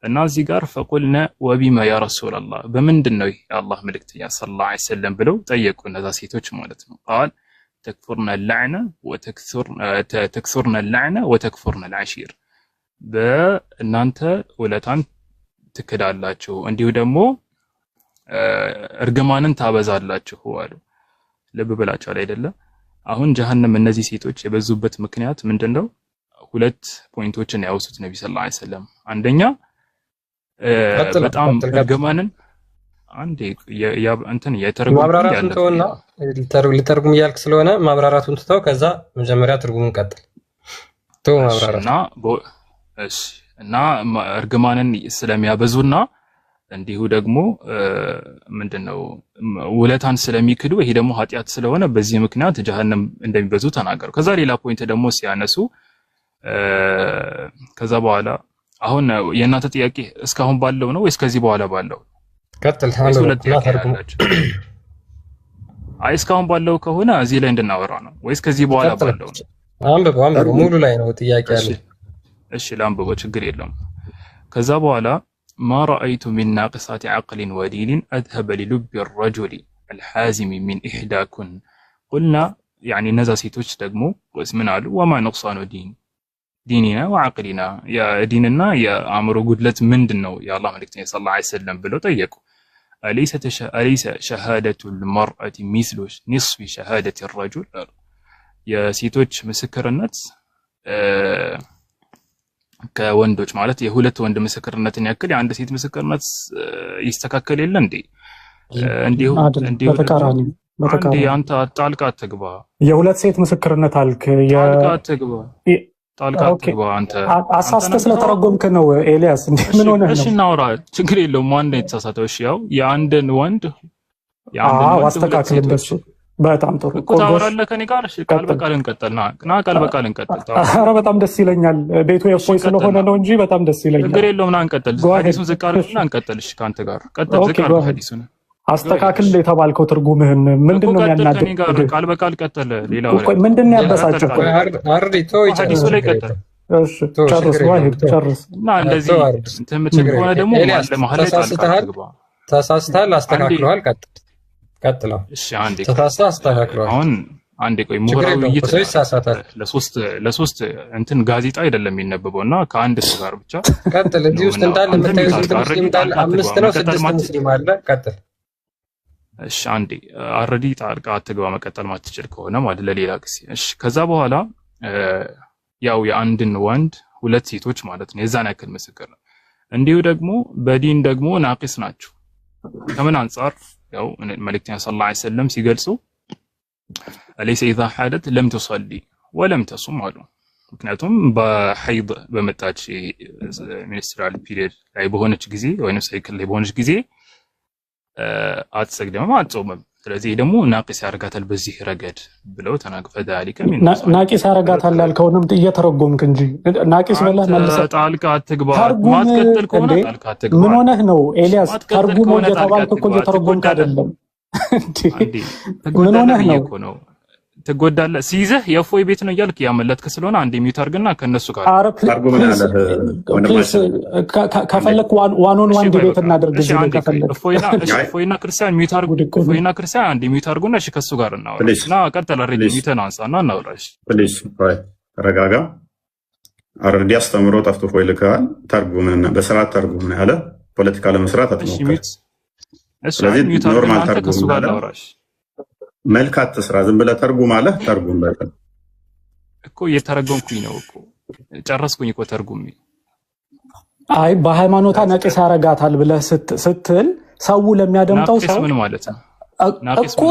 እና እዚህ ጋር ፈቁልነ ወቢማ ያ ረሱላህ በምንድነው የአላህ መልእክተኛ ሰለላሁ ዐለይሂ ወሰለም ብለው ጠየቁ እነዛ ሴቶች ማለት ነው። ቃል ተክፉርነ اللعنة وتكفرن العشير በእናንተ ውለታን ትክዳላችሁ እንዲሁ ደግሞ እርግማንን ታበዛላችሁ አሉ። ልብ ብላችኋል አይደለ? አሁን ጀሃነም እነዚህ ሴቶች የበዙበት ምክንያት ምንድነው? ሁለት ፖይንቶችን ያወሱት ነብዩ ሰለላሁ ዐለይሂ ወሰለም። አንደኛ በጣም እርግማንን አንዴ እንትን የተረጉም ማብራራቱን ተውና ልተርጉም እያልክ ስለሆነ ማብራራቱን ትተው ከዛ መጀመሪያ ትርጉሙን ቀጥል። ተው ማብራራቱና እና እርግማንን ስለሚያበዙና እንዲሁ ደግሞ ምንድነው ውለታን ስለሚክዱ ይሄ ደግሞ ኃጢአት ስለሆነ በዚህ ምክንያት ጀሃነም እንደሚበዙ ተናገሩ። ከዛ ሌላ ፖይንት ደግሞ ሲያነሱ ከዛ በኋላ አሁን የእናንተ ጥያቄ እስካሁን ባለው ነው ወይስ ከዚህ በኋላ ባለው? ቀጥል። አይ እስካሁን ባለው ከሆነ እዚህ ላይ እንድናወራ ነው ወይስ ከዚህ በኋላ ባለው ነው? አንብበው ሙሉ ላይ ነው ጥያቄ ያለው። እሺ ላንብበው፣ ችግር የለም። ከዛ በኋላ ما رأيت من ناقصات عقل ودين أذهب للب الرجل الحازم من إحداكن قلنا يعني نزا سيتوش دقمو واسمنا قالوا وما نقصان ديننا وعقلنا يا ديننا يا عمرو قدلت من دنو يا الله ملكتني صلى الله عليه وسلم بلو طيقوا أليس شهادة المرأة مثل نصف شهادة الرجل يا سيتوش مسكر النت ከወንዶች ማለት የሁለት ወንድ ምስክርነትን ያክል የአንድ ሴት ምስክርነት ይስተካከል የለ እንዴ? እንዲሁ አንዴ አንተ ጣልቃ አትግባ። የሁለት ሴት ምስክርነት አልክ። ጣልቃ አትግባ አንተ አሳስተህ ስለተረጎምክ ነው ኤልያስ። እንዴ ምን ሆነህ ነው? እሺ እናውራ፣ ችግር የለውም። ማን ነው የተሳሳተው? እሺ ያው የአንድን ወንድ አስተካክል እንደሱ። በጣም ጥሩ እኮ ታወራለህ ከኔ ጋር። እሺ ቃል በቃል እንቀጥልና ቃል በቃል እንቀጥል። ኧረ በጣም ደስ ይለኛል። ቤቱ የፎይ ስለሆነ ነው እንጂ በጣም ደስ ይለኛል። ችግር የለውም። ና እንቀጥል። ሐዲሱን ዝቅ አድርግና እንቀጥል። እሺ ካንተ ጋር ቀጥል። ዝቅ አድርግ ሐዲሱን። አስተካክል የተባልከው ትርጉምህን ምንድነው የሚያናድድ? ከኔ ጋር ቃል በቃል ቀጥል። ሌላው ቆይ ምንድነው ያበሳጨው? አርዲቶ ሐዲሱ ላይ ቀጥል። እሺ ጨርስ። ዋሂድ ጨርስ። እና እንደዚህ እንትን የምትል ከሆነ ደግሞ ለማህል ላይ ጣልቃ አትግባ። ተሳስተሃል፣ አስተካክለዋል። ቀጥለው። እሺ አንዴ ተሳስተህ አስተካክለዋል። አሁን አንዴ ቆይ ምሁራዊ ውይይት ለሶስት እንትን ጋዜጣ አይደለም የሚነበበውና ከአንድ ሰው ጋር ብቻ ቀጥል። እዚህ ውስጥ እንዳለ የምታዩት ሙስሊም እንዳለ 5 ነው 6 ሙስሊም አለ። ቀጥል። እሺ አንዴ አረዲ ጣልቃ አትግባ መቀጠል ማትችል ከሆነ ማለት ለሌላ ጊዜ። እሺ ከዛ በኋላ ያው የአንድን ወንድ ሁለት ሴቶች ማለት ነው የዛን ያክል ምስክር ነው። እንዲሁ ደግሞ በዲን ደግሞ ናቂስ ናቸው። ከምን አንፃር? ያው መልእክተኛ ሰለላሁ ዐለይሂ ወሰለም ሲገልጹ አለይሰ ኢዛ ሐደት ለም ትሰሊ ወለም ተሱም አሉ። ምክንያቱም በሐይድ በመጣች ሚኒስትራል ፒሪየድ ላይ በሆነች ጊዜ ወይንም ሳይክል ላይ በሆነች ጊዜ አትሰግድም አትጾምም። ስለዚህ ደግሞ ናቂስ ያረጋታል በዚህ ረገድ ብለው ተናግፈ ذلك من ናቂስ ያረጋታል ያልከውንም እየተረጎምክ እንጂ ናቂስ በላ ማለት ጣልቃ አትግባ። ማትቀጥል ከሆነ ጣልቃ አትግባ። ምን ሆነህ ነው ኤልያስ? ተርጉሞ እየተባልክ እኮ እየተረጎምክ አይደለም እንዴ? ምን ሆነህ ነው? ትጎዳለህ። ሲይዘህ የፎይ ቤት ነው እያልክ ያመለጥክ ስለሆነ አንዴ ሚውት አድርግና ከነሱ ጋር ከፈለክ ዋን ኦን ዋን ዲቤት እናድርግ። ከፈለክ ፎይና ክርስቲያን ሚውት አድርጉ። ፎይና ክርስቲያን አንዴ ሚውት አድርጉና እሺ ከሱ ጋር እናወራ እና ቀጥል። አረዲ ሚውትን አንሳና እናወራ። እሺ ፕሊዝ ተረጋጋ። አረዲ አስተምሮ ጠፍቶ ፎይ ልከዋል። ተርጉምና በስርዓት ተርጉምና ያለ ፖለቲካ ለመስራት አትሞክር። ስለዚህ ኖርማል ተርጉም ጋር እናወራሽ። መልካት ተስራ ዝም ብለህ ተርጉም አለ። ተርጉም በቃ እኮ እየተረጎምኩኝ ነው እኮ ጨረስኩኝ እኮ ተርጉም። አይ በሃይማኖታ ናቂስ ያረጋታል ብለህ ስትል ሰው ለሚያደምጠው ሰው ምን ማለት ነው? እኮ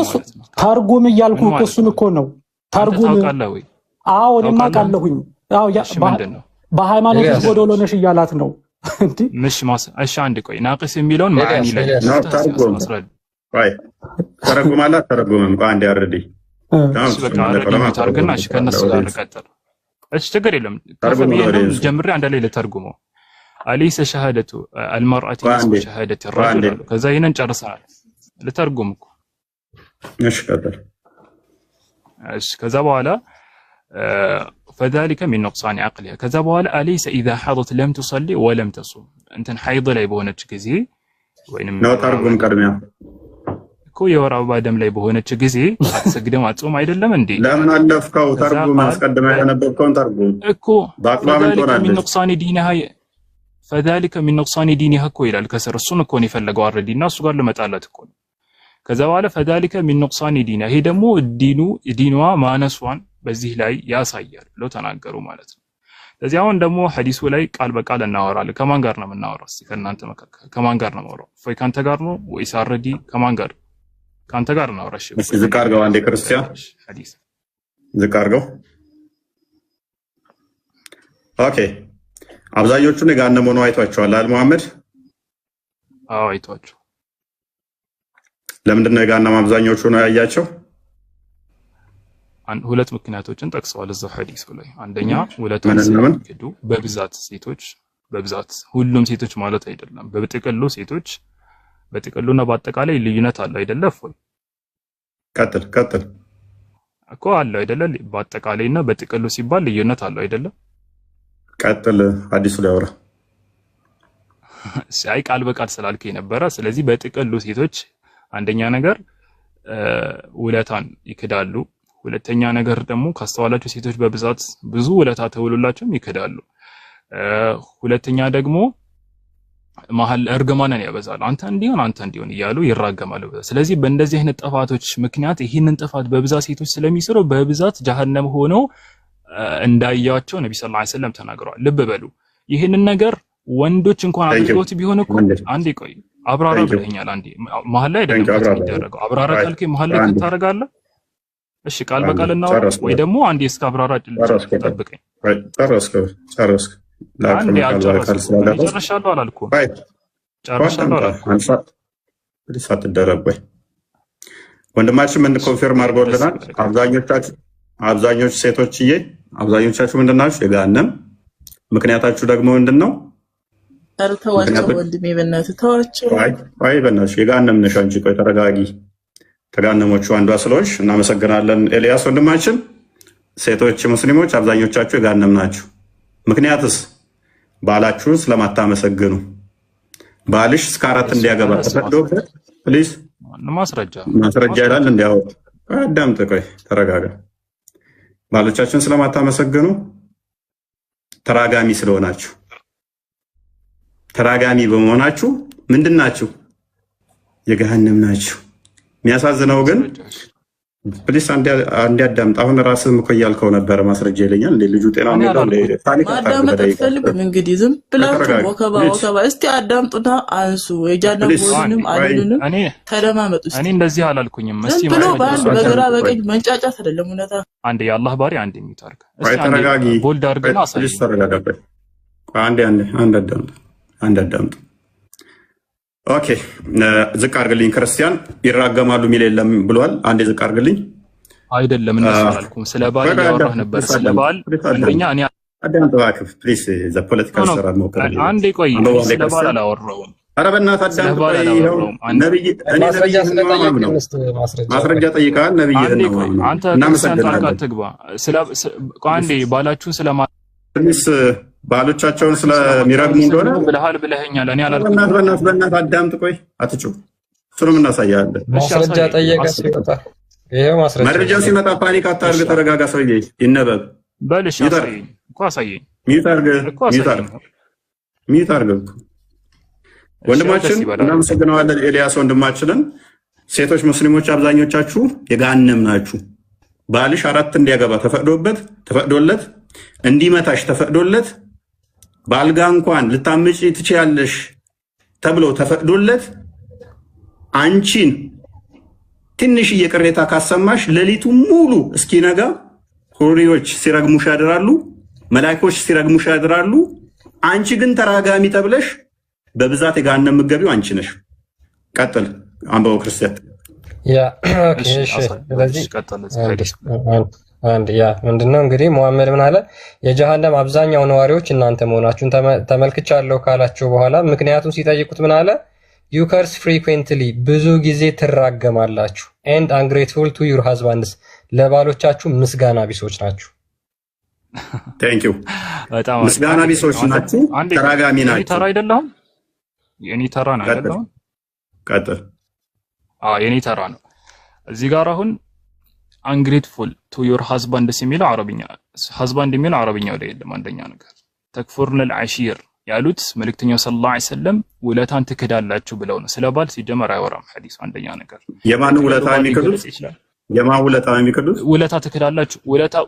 ተርጉም እያልኩ እኮ እሱን እኮ ነው ተርጉም። አዎ እኔማ አውቃለሁኝ። አዎ በሃይማኖት ጎዶሎ ነሽ እያላት ነው እንዴ? ምሽ እሺ አንድ ቆይ ናቂስ የሚለውን ማዕኒ ላይ ተርጉም አይ ተረጉማላ ተረጉመም አንድ ያርዲ በቃ ታርገና እሺ ከነሱ ጋር ቀጥል። እሺ ችግር የለም። ተርጉም ጀምሬ አንድ ላይ ለተርጉመው አለይሰ ሸሃደቱ አልመርአቲ ነስቡ ሸሃደቲ الرجل ከዛ ይሄንን ጨርሰናል። ለተርጉም እኮ እሺ ቀጥል። እሺ ከዛ በኋላ فذلك من نقصان عقلها ከዛ በኋላ አለይሰ اذا حضت لم تصلي ولم تصوم እንትን ሐይድ ላይ በሆነች ጊዜ ወይንም ነው ተርጉም ቀድሚያ እኮ የወር አበባ ደም ላይ በሆነች ጊዜ አትሰግድም አትጾም አይደለም እንዴ? ለምን አለፍከው? ተርጉም አስቀድመህ ያነበብከውን ተርጉም እኮ من نقصان دينها فذلك من نقصان دينها እኮ ይላል ከስር። እሱን እኮ ነው የፈለገው አረዲና እሱ ጋር ለመጣላት እኮ ነው። ከዛ በኋላ فذلك من نقصان دينها ይሄ ደግሞ ዲንዋ ማነሷን በዚህ ላይ ያሳያል ብለው ተናገሩ ማለት ነው። ስለዚህ አሁን ደግሞ ሐዲሱ ላይ ቃል በቃል እናወራለን። ከማን ጋር ነው የምናወራው? እስኪ ከእናንተ መካከል ከማን ጋር ነው የማወራው? ወይ ካንተ ጋር ነው ወይስ አረዲ ከማን ጋር? ካንተ ጋር ነው አውራሽ። እሺ ዝቅ አድርገው አንዴ ክርስቲያን ሐዲስ ዝቅ አድርገው። ኦኬ አብዛኞቹን የጋነመው ነው አይቷቸዋል አይደል መሐመድ? አዎ አይቷቸው። ለምንድን ነው የገሃነም አብዛኞቹ ነው ያያቸው? ሁለት ምክንያቶችን ጠቅሰዋል እዛው ሐዲሱ ላይ። አንደኛ ውለታን ስለሚክዱ በብዛት ሴቶች፣ በብዛት ሁሉም ሴቶች ማለት አይደለም፣ በጥቅሉ ሴቶች በጥቅሉና በአጠቃላይ ልዩነት አለ አይደለ? እፎይ ቀጥል እኮ አለ አይደለ? በአጠቃላይና በጥቅሉ ሲባል ልዩነት አለ አይደለ? ቀጥል ሐዲሱ ላይ አውራ። ሳይ ቃል በቃል ስላልከኝ ነበረ። ስለዚህ በጥቅሉ ሴቶች አንደኛ ነገር ውለታን ይክዳሉ። ሁለተኛ ነገር ደግሞ ካስተዋላችሁ ሴቶች በብዛት ብዙ ውለታ ተውሎላቸውም ይክዳሉ። ሁለተኛ ደግሞ መሀል እርግማንን ያበዛሉ። አንተ እንዲሆን እያሉ ይራገማሉ። ስለዚህ በእንደዚህ አይነት ጥፋቶች ምክንያት ይህንን ጥፋት በብዛት ሴቶች ስለሚሰሩ በብዛት ጀሃነም ሆነው እንዳያቸው ነብዩ ሰለላሁ ዐለይሂ ወሰለም ተናግረዋል። ልብ በሉ። ይህንን ነገር ወንዶች እንኳን አድርገውት ቢሆን እኮ አንዴ ቆይ አብራራ ብለኛል። አንዴ መሀል ላይ አይደለም የሚደረገው። አብራራ ካልከኝ መሀል ላይ ታደርጋለህ። እሺ ቃል በቃል እናወራ ወይ ደግሞ አንዴ እስከ አብራራ ጠብቀኝ። ጨረስክ አንዴ ጨርሻለሁ አላልኩም። ጨርሻለሁ አላልኩም። ሳትደረግ ወይ ወንድማችን ምን ኮንፊርም አድርጎልናል። አብዛኞቹ ሴቶችዬ አብዛኞቻችሁ ምንድናችሁ? የገሃነም ምክንያታችሁ ደግሞ ምንድነው? ተዋቸው ወንድሜ በእናትህ ተዋቸው። አይ በእናትሽ የገሃነም ነሽ አንቺ። ቆይ ተረጋጊ። ተጋነሞቹ አንዷ ስለሆንሽ እናመሰግናለን ኤልያስ ወንድማችን። ሴቶች ሙስሊሞች አብዛኞቻችሁ የገሃነም ናችሁ። ምክንያትስ ባላችሁ ስለማታመሰግኑ። ባልሽ እስከ 4 እንዲያገባ ተፈቅዶበት ፕሊዝ ማስረጃ ይላል። እንዲያው አዳምጥ። ቆይ ተረጋጋ። ባሎቻችሁን ስለማታመሰግኑ ተራጋሚ ስለሆናችሁ፣ ተራጋሚ በመሆናችሁ ምንድናችሁ? የገሃነም ናችሁ። የሚያሳዝነው ግን ፕሊስ አንዴ አዳምጥ። አሁን ራስህም እኮ እያልከው ነበረ ማስረጃ ይለኛል እንዴ ልጁ ጤና ነው ማዳመጥ አትፈልግም? እንግዲህ ዝም ብላችሁ ወከባ እስቲ አዳምጡና አንሱ። የጃነቡንም አሉንም ተደማመጡ። እኔ እንደዚህ አላልኩኝም። እስቲ ብሎ ባል በግራ በቀኝ መንጫጫት አይደለም። እውነታ አንዴ የአላህ ባሪ አንዴ የሚታርክ እስቲ ተረጋጊ። ቦልድ አድርገና አሳይ። ፕሊስ ተረጋጋ። አንዴ አዳምጥ። ኦኬ ዝቅ አድርግልኝ። ክርስቲያን ይራገማሉ የሚል የለም ብሏል። አንዴ ዝቅ አድርግልኝ። አይደለም እንደሱ አላልኩም። ስለ ባል ያወራህ ነበር። ስለ ባል አንደኛ እኔ አዳምጥ እባክህ ፕሊስ። ዘ ፖለቲካል ሰራ ነው። አንዴ ቆይ ስለ ባል አላወራሁም። ኧረ በእናትህ አዳምጥ። ነብይ እኔ ማስረጃ ጠይቀሃል። ነብይ ነው አንተ ክርስቲያን ታርካ ትግባ። አንዴ ባላችሁን ስለማ ፕሊስ ባሎቻቸውን ስለሚረግሙ እንደሆነ ብለኸኛል። እኔ አላልኩም። በእናትህ አዳምጥ። ቆይ አትጩህ። እሱንም እናሳያለን። ማስረጃ ጠየቀ ሲመጣ ይሄው ማስረጃ መረጃው ሲመጣ ፓኒክ አታርግ። ተረጋጋ። ሰውዬ ይነበብ በልሽ አሳየኝ እኮ አሳየኝ። ሚት አርግ ወንድማችን። እናመሰግነዋለን ኤልያስ ወንድማችንን። ሴቶች ሙስሊሞች አብዛኞቻችሁ የገሃነም ናችሁ። ባልሽ 4 እንዲያገባ ተፈቅዶለት እንዲመታሽ ተፈቅዶለት ባልጋ እንኳን ልታምጪ ትችያለሽ ተብሎ ተፈቅዶለት አንቺን ትንሽዬ ቅሬታ ካሰማሽ ሌሊቱ ሙሉ እስኪነጋ ሁሪዎች ሲረግሙሽ ያድራሉ፣ መላእክቶች ሲረግሙሽ ያድራሉ። አንቺ ግን ተራጋሚ ተብለሽ በብዛት የገሃነም ምገቢው አንቺ ነሽ። ቀጥል አንበው ክርስቲያን። ያ ኦኬ እሺ። ስለዚህ ምንድነው እንግዲህ ሙሐመድ ምን አለ? የጀሃነም አብዛኛው ነዋሪዎች እናንተ መሆናችሁን ተመልክቻለሁ ካላችሁ በኋላ ምክንያቱም ሲጠይቁት ምን አለ? you curse frequently ብዙ ጊዜ ትራገማላችሁ and ungrateful to your husbands ለባሎቻችሁ ምስጋና ቢሶች ናችሁ። thank you በጣም ምስጋና ቢሶች ናችሁ፣ ተራጋሚ ናችሁ። ተራ አይደለም የኔ ተራ ነው አይደለም። ቀጥል። የኔ ተራ ነው። እዚህ ጋር አሁን ungrateful to your husband የሚለው አረብኛ husband የሚለው አረብኛው ላይ የለም። አንደኛ ነገር ተክፉርን العشير ያሉት መልእክተኛው ሰለላሁ ዐለይሂ ወሰለም ውለታን ትክዳላችሁ ብለው ነው። ስለባል ሲጀመር አይወራም ሐዲስ። አንደኛ ነገር የማን ውለታ የሚክዱት? የማን ውለታ የሚክዱት? ውለታ ትክዳላችሁ፣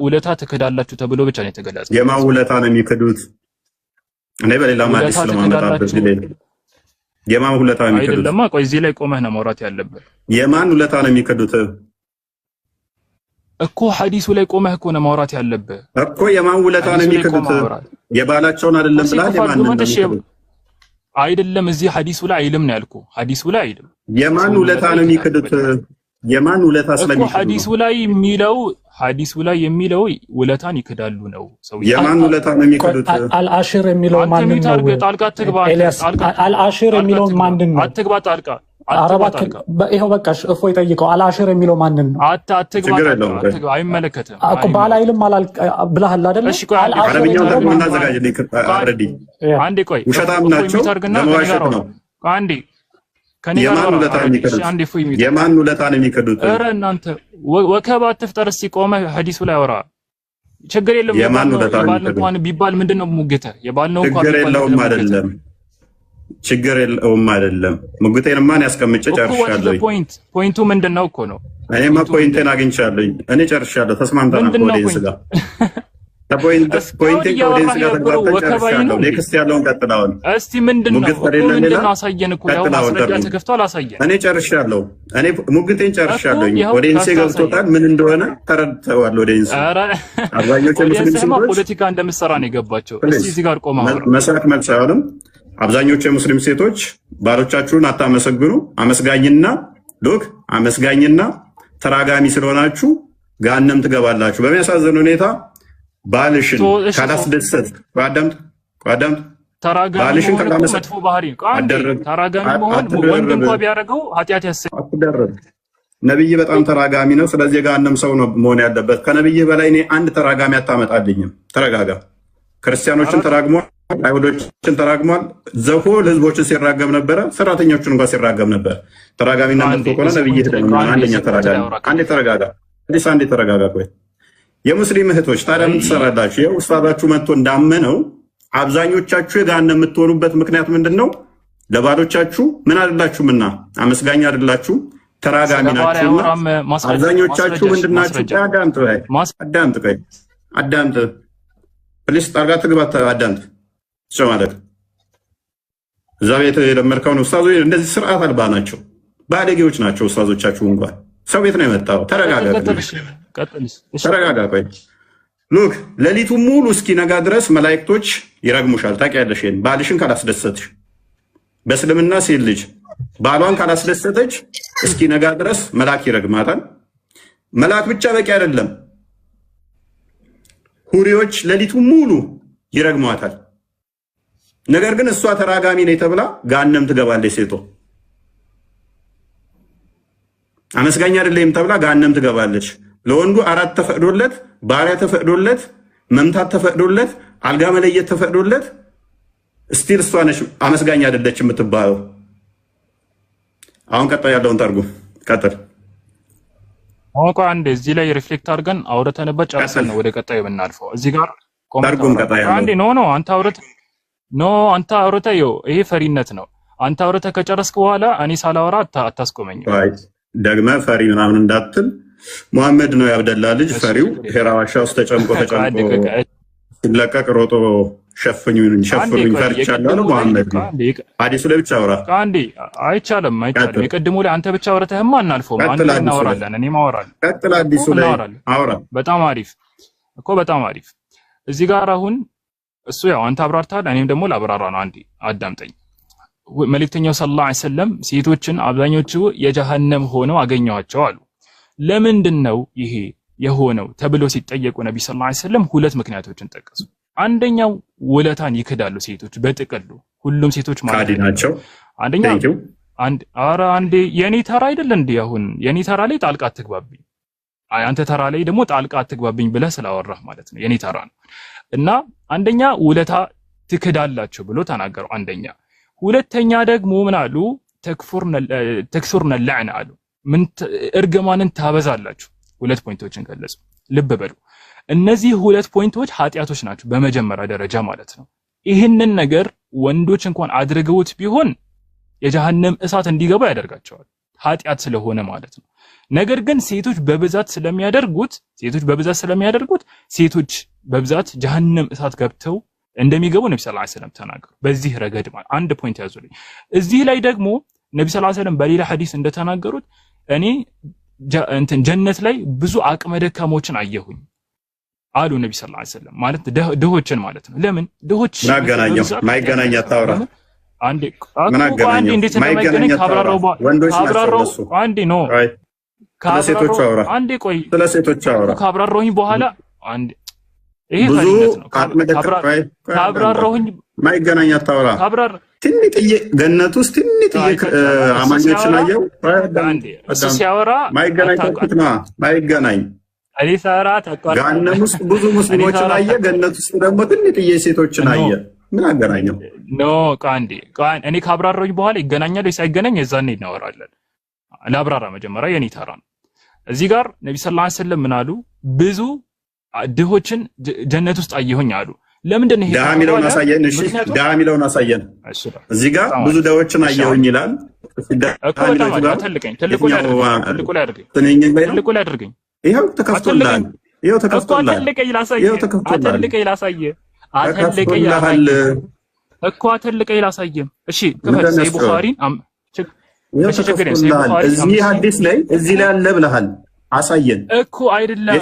ውለታ ትክዳላችሁ ተብሎ ብቻ ነው የተገለጸው። የማን ውለታ ነው የሚክዱት? እኔ በሌላ ማዲስ ስለማመጣበት የማን ውለታ ነው የሚክዱት? አይደለም ቆይ እዚህ ላይ ቆመህ ነው ማውራት ያለብህ። የማን ውለታ ነው የሚክዱት እኮ ሐዲሱ ላይ ቆመህ እኮ ነው ማውራት ያለብህ እኮ። የማን ውለታ ነው የሚክዱት? የባላቸውን አይደለም ብለህ የማን ነው? አይደለም እዚህ ሐዲሱ ላይ አይልም ነው ያልኩ። ሐዲሱ ላይ አይልም። የማን ውለታ ነው የሚክዱት? የማን ውለታ ስለሚክዱ እኮ ሐዲሱ ላይ የሚለው ውለታን ይክዳሉ ነው። ሰው የማን ውለታ ነው የሚክዱት? አልአሽር የሚለው ማን ነው? ጣልቃ አትግባ። አልአሽር የሚለው ማን ነው? አትግባ ጣልቃ። ይሄው በቃ እፎ ይጠይቀው። አልአሽር የሚለው ማን ነው? አትግባ። አይመለከትም እኮ ባላይልም ብለሃል አይደል? እሺ ቆይ አረብኛው ደግሞ እናዘጋጅልኝ። አረዲ አንዴ ቆይ ውሸታም ናቸው ለመዋሸት ነው። አንዴ የማን ውለታ ነው የሚክዱት? ኧረ እናንተ ወከባ አትፍጠር። እስኪ ቆመህ ሐዲሱ ላይ አውራ። ችግር የለም። የማን ውለታ እንኳን ቢባል ምንድነው ሙግተ? የባልነው እንኳን ችግር የለውም አይደለም። ችግር የለውም አይደለም። ሙግቴን ማን ያስቀምጬ ጨርሻለሁ። ፖይንቱ ምንድነው እኮ ነው። እኔማ ፖይንቴን አግኝቻለሁ። እኔ ጨርሻለሁ። ተስማምተናል። ወዴንስ ጋር ፖይንቴን ከወዴንስ ጋር ተግባብተን ኔክስት ያለውን ቀጥላውን። እስቲ ምንድነው አሳየን እኮ ያው ማስረጃ ተከፍቷል። አሳየን። እኔ ጨርሻለሁ። እኔ ሙግቴን ጨርሻለሁ። ወዴንስ ገብቶታል ምን እንደሆነ ተረድተዋል። ወዴንስ አብዛኞቹ ሙስሊም ሰዎች ፖለቲካ እንደምትሰራ ነው የገባቸው። እስቲ እዚህ ጋር ቆማ መሳቅ መልስ አይሆንም። አብዛኞቹ የሙስሊም ሴቶች ባሎቻችሁን አታመሰግኑ፣ አመስጋኝና ተራጋሚ ስለሆናችሁ ገሃነም ትገባላችሁ። በሚያሳዝን ሁኔታ ባልሽን ካላስደሰት ባልሽን መጥፎ ባህሪ ተራጋሚ መሆን ወንድ እንኳን ቢያደርገው ኃጢአት ያሰኛል። ነብይ በጣም ተራጋሚ ነው። ስለዚህ የገሃነም ሰው ነው መሆን ያለበት። ከነብይ በላይ እኔ አንድ ተራጋሚ አታመጣልኝም። ተረጋጋ። ክርስቲያኖችን ተራግሟል፣ አይሁዶችን ተራግሟል፣ ዘሆል ህዝቦችን ሲራገም ነበረ፣ ሰራተኞችን እንኳን ሲራገም ነበር። ተራጋሚና መጥፎ ከሆነ ነብይ ሄደና አንደኛ ተራጋሚ። አንዴ ተረጋጋ። ቆይ የሙስሊም እህቶች ታዲያ ምን ትሰራላችሁ? ይኸው ኡስታዛችሁ መጥቶ እንዳመነው አብዛኞቻችሁ የገሃነም የምትሆኑበት ምክንያት ምንድነው? ለባሎቻችሁ ምን አይደላችሁምና አመስጋኝ አይደላችሁ፣ ተራጋሚ ናችሁና አብዛኞቻችሁ ምንድናችሁ? አዳምጥ ፕሊስ ጣልቃ ትግባት። አዳምጥ ማለት እዛ ቤት የለመድከውን ኡስታዞ እንደዚህ ስርዓት አልባ ናቸው፣ ባለጌዎች ናቸው ኡስታዞቻችሁ። እንኳን ሰው ቤት ነው የመጣው። ተረጋጋ። ቆይ ሉክ ሌሊቱ ሙሉ እስኪነጋ ድረስ መላእክቶች ይረግሙሻል። ታውቂያለሽ? ይሄን ባልሽን ካላስደሰትሽ፣ በእስልምና ሴት ልጅ ባሏን ካላስደሰተች እስኪነጋ ድረስ መልአክ ይረግማታል። መልአክ ብቻ በቂ አይደለም፣ ሁሪዎች ሌሊቱ ሙሉ ይረግሟታል። ነገር ግን እሷ ተራጋሚ ነኝ ተብላ ገሃነም ትገባለች። ሴቶ አመስጋኝ አይደለም ተብላ ገሃነም ትገባለች። ለወንዱ 4 ተፈቅዶለት፣ ባሪያ ተፈቅዶለት፣ መምታት ተፈቅዶለት፣ አልጋ መለየት ተፈቅዶለት ስቲል እሷ ነች አመስጋኝ አይደለች የምትባለው። አሁን ቀጣይ ያለውን ተርጉም ቀጥል። አውቃ አንዴ እዚህ ላይ ሪፍሌክት አድርገን አውርተንበት ጨርሰን ነው ወደ ቀጣዩ የምናልፈው። እዚህ ጋር ተርጉም ቀጣይ ያለው አንዴ አንተ አውርተህ ይሄ ፈሪነት ነው። አንተ አውርተህ ከጨረስክ በኋላ እኔ ሳላወራ አታስቆመኝ። ደግመህ ፈሪ ምናምን እንዳትል። መሐመድ ነው ያብደላ ልጅ ፈሪው። ሄራ ዋሻ ውስጥ ተጨምቆ ሲለቀቅ ሮጦ ሸፍኙኝ ፈርቻለሁ ነው መሐመድ ነው። ሐዲሱ ላይ ብቻ አውራ። አንዴ አይቻልም። የቀድሞ ላይ አንተ ብቻ አውርተህማ አናልፈውም። አንተ እናወራለን፣ እኔም አወራለሁ። ቀጥል። ሐዲሱ ላይ አውራ። በጣም አሪፍ እኮ በጣም አሪፍ። እዚህ ጋር አሁን እሱ ያው አንተ አብራርታል፣ እኔም ደግሞ ላብራራ ነው። አንዴ አዳምጠኝ። መልእክተኛው ሰለላሁ ዐለይሂ ወሰለም ሴቶችን አብዛኞቹ የጀሃነም ሆነው አገኘዋቸው አሉ። ለምንድን ነው ይሄ የሆነው ተብሎ ሲጠየቁ ነብይ ሰለላሁ ዐለይሂ ወሰለም 2 ምክንያቶችን ጠቀሱ። አንደኛው ውለታን ይክዳሉ ሴቶች በጥቅሉ ሁሉም ሴቶች ማለት ናቸው። አንዴ የኔ ተራ አይደል እንዴ? አሁን የኔ ተራ ላይ ጣልቃ አትግባብኝ፣ አንተ ተራ ላይ ደግሞ ጣልቃ አትግባብኝ ብለህ ስላወራህ ማለት ነው። የኔ ተራ ነው እና አንደኛ ውለታ ትክዳላችሁ ብሎ ተናገሩ። አንደኛ። ሁለተኛ ደግሞ ምን አሉ? ተክሱርነ ለዕነ አሉ። ምን እርግማንን ታበዛላችሁ። 2 ፖይንቶችን ገለጹ። ልብ በሉ። እነዚህ 2 ፖይንቶች ኃጢያቶች ናቸው በመጀመሪያ ደረጃ ማለት ነው። ይህንን ነገር ወንዶች እንኳን አድርገውት ቢሆን የጀሃነም እሳት እንዲገባ ያደርጋቸዋል፣ ኃጢያት ስለሆነ ማለት ነው። ነገር ግን ሴቶች በብዛት ስለሚያደርጉት ሴቶች በብዛት ጀሃነም እሳት ገብተው እንደሚገቡ ነብዩ ሰለላሁ ዐለይሂ ወሰለም ተናገሩ። በዚህ ረገድ ማለት አንድ ፖይንት ያዙልኝ። እዚህ ላይ ደግሞ ነብዩ ሰለላሁ ዐለይሂ ወሰለም በሌላ ሐዲስ እንደተናገሩት እኔ ጀነት ላይ ብዙ አቅመ ደካሞችን አየሁኝ አሉ ነብዩ ሰለላሁ ዐለይሂ ወሰለም። ማለት ድሆችን ማለት ነው። ለምን ድሆች ማይገናኛ ታውራ አንዴ እንዴት እንደማይገናኝ ካብራራው አንዴ ነው ከሴቶች አውራ አንዴ ቆይ ስለ ሴቶች አውራ ካብራራውኝ በኋላ አንዴ ይሄ ማለት ነው ካብራራውኝ ማይገናኝ አታውራ ካብራራ ትንጥዬ ገነት ውስጥ ትንጥዬ አማኞችን አየው አንዴ እሱ ሲያወራ ማይገናኝ ተኩትና ማይገናኝ አሊ ሳራ ተቋራ ገነት ውስጥ ብዙ ሙስሊሞችን አየ ገነት ውስጥ ደግሞ ትንጥዬ ሴቶችን አየ ምን አገናኘው ኖ ቃንዴ እኔ ካብራራውኝ በኋላ ይገናኛል ወይስ አይገናኝ የዛኔ እናወራለን ለአብራራ መጀመሪያ የኔ ተራ ነው እዚህ ጋር ነብዩ ሰለላሁ ዐለይሂ ወሰለም ምን አሉ ብዙ ድሆችን ጀነት ውስጥ አየሁኝ አሉ ለምንድን ነው ይሄ ዳሚለውን አሳየን እሺ ዳሚለውን አሳየን እዚህ ጋር ብዙ ድሆችን አየሁኝ ይላል ትልቁ ላይ አድርገኝ ይሄው ተከፍቶልሃል ይሄው ተከፍቶልሃል አተልቀኝ ላሳየ እኮ አተልቀኝ ላሳየ እሺ ከፈት ቡኻሪን እዚህ ሐዲስ ላይ እዚህ ላይ አለ ብለሃል አሳየን እኮ አይደለም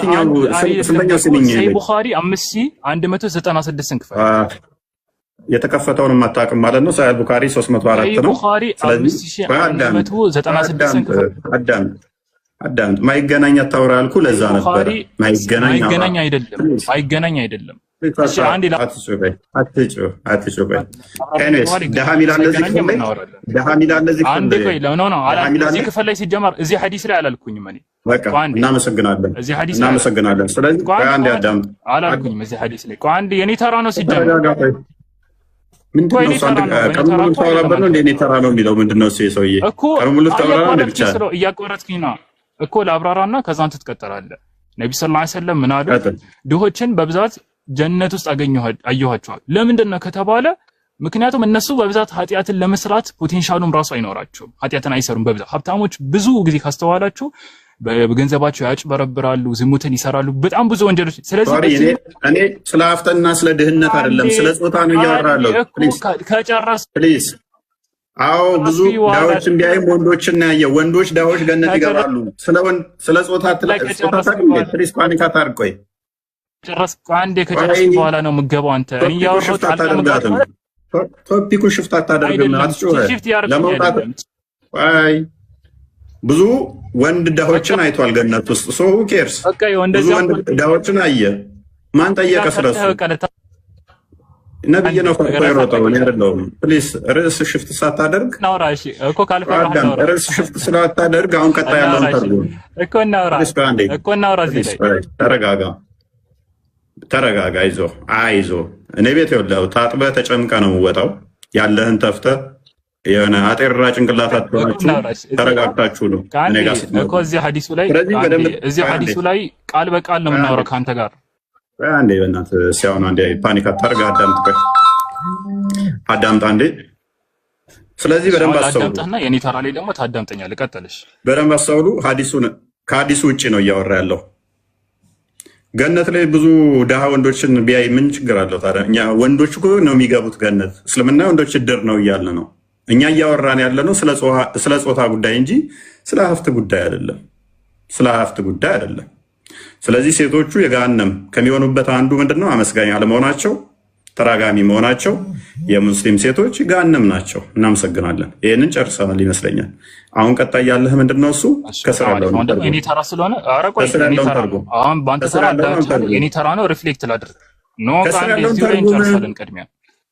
ቡኻሪ 5196 ክፈል የተከፈተውን ማታቀም ማለት ነው ሳይል ቡኻሪ 304 ነው ቡኻሪ 5196 ክፈል አዳም ማይገናኝ አታውራ አልኩ ለዛ ነበር ማይገናኝ አይደለም እሺ አንዴ አትጩህ ኤኒዌይስ ደሃሚላን ለዚህ አንዴ ቆይ ነው እዚህ ክፍል ላይ ሲጀመር እዚህ ሐዲስ ላይ አላልኩኝም እኔ በቃ እናመሰግናለን ስለዚህ አንዴ አዳም አላልኩኝም እዚህ ሐዲስ ላይ አንዴ የኔ ተራ ነው ሲጀመር ምንድነው ቀርሙሉ ተወራበረ ነው የኔ ተራ ነው የሚለው ምንድነው ሰውዬ ቀርሙሉ ተወራራ ነው ብቻ እያቆረጥኩኝ ነው እኮ ለአብራራና ከዛን ትቀጠራለህ ነብዩ ሰለላሁ ዐለይሂ ወሰለም ምን አሉ ድሆችን በብዛት ጀነት ውስጥ አየኋቸው ለምንድን ነው ከተባለ ምክንያቱም እነሱ በብዛት ኃጢያትን ለመስራት ፖቴንሻሉም ራሱ አይኖራቸውም ኃጢያትን አይሰሩም በብዛት ሀብታሞች ብዙ ጊዜ ካስተዋላችሁ በገንዘባቸው ያጭበረብራሉ ዝሙትን ይሰራሉ በጣም ብዙ ወንጀሎች ስለዚህ እኔ ስለ ሀብትና ስለ ድህነት አይደለም ስለ ጾታ ነው እያወራለሁ ከጨረስ ፕሊዝ አዎ ብዙ ዳዎችን ቢያይም ወንዶችን ነው ያየው ወንዶች ዳዎች ገነት ይገባሉ ስለ ጾታ ፕሊዝ ፓኒክ አታርቆይ ጨረስ አንዴ ከጨረስ በኋላ ነው የምገባው አንተ እኔ ያወራሁት አልተመጋገም ቶፒኩ ሽፍት አታደርግም አትጮህ ለመውጣት አይ ብዙ ወንድ ዳዎችን አይቷል ገነት ውስጥ ሶ who cares በቃ ወንደዛ ወንድ ዳዎችን አየ ማን ጠየቀ ስለሱ ነብይ ነው ፈቆይሮታው ነው ፕሊዝ ርዕስ ሽፍት ሳታደርግ ናውራ እሺ እኮ ካልፈራ ርዕስ ሽፍት ስላታደርግ አሁን ቀጣይ ያለውን ተርጉም እኮ ናውራ ተረጋጋ አይዞ እኔ ቤት ይወላው ታጥበ ተጨምቀ ነው ወጣው ያለህን ተፍተ የሆነ አጤራ ጭንቅላት አጥቷችሁ ተረጋግታችሁ ነው እኔ ጋር እኮ እዚህ ሐዲሱ ላይ ቃል በቃል ነው የምናወራው ካንተ ጋር አንዴ በእናትህ ሲያውን አንዴ ፓኒክ አታርጋ አዳምጥ አንዴ ስለዚህ በደንብ አዳምጣና የኔ ተራ ላይ ደግሞ ታዳምጠኛለህ ቀጥልሽ በደንብ አስተውሉ ከሐዲሱ ውጪ ነው እያወራ ያለው ገነት ላይ ብዙ ደሃ ወንዶችን ቢያይ ምን ችግር አለው ታዲያ እኛ ወንዶች እኮ ነው የሚገቡት ገነት እስልምና ወንዶች ድር ነው እያለ ነው እኛ እያወራን ያለ ነው ስለ ጾታ ጉዳይ እንጂ ስለ ሀብት ጉዳይ አይደለም ስለዚህ ሴቶቹ የገሃነም ከሚሆኑበት አንዱ ምንድነው አመስጋኝ አለመሆናቸው ተራጋሚ መሆናቸው የሙስሊም ሴቶች ገሃነም ናቸው እናመሰግናለን ይሄንን ጨርሰናል ይመስለኛል አሁን ቀጣይ ያለህ ምንድነው እሱ ከስራ ያለው ነው የኔ ተራ ስለሆነ አረቆይ የኔ ተራ ነው አሁን ባንተ ተራ የኔ ተራ ነው ሪፍሌክት ላድርግ ኖ ካን እዚህ ላይ እንጨርሳለን ቀድሚያ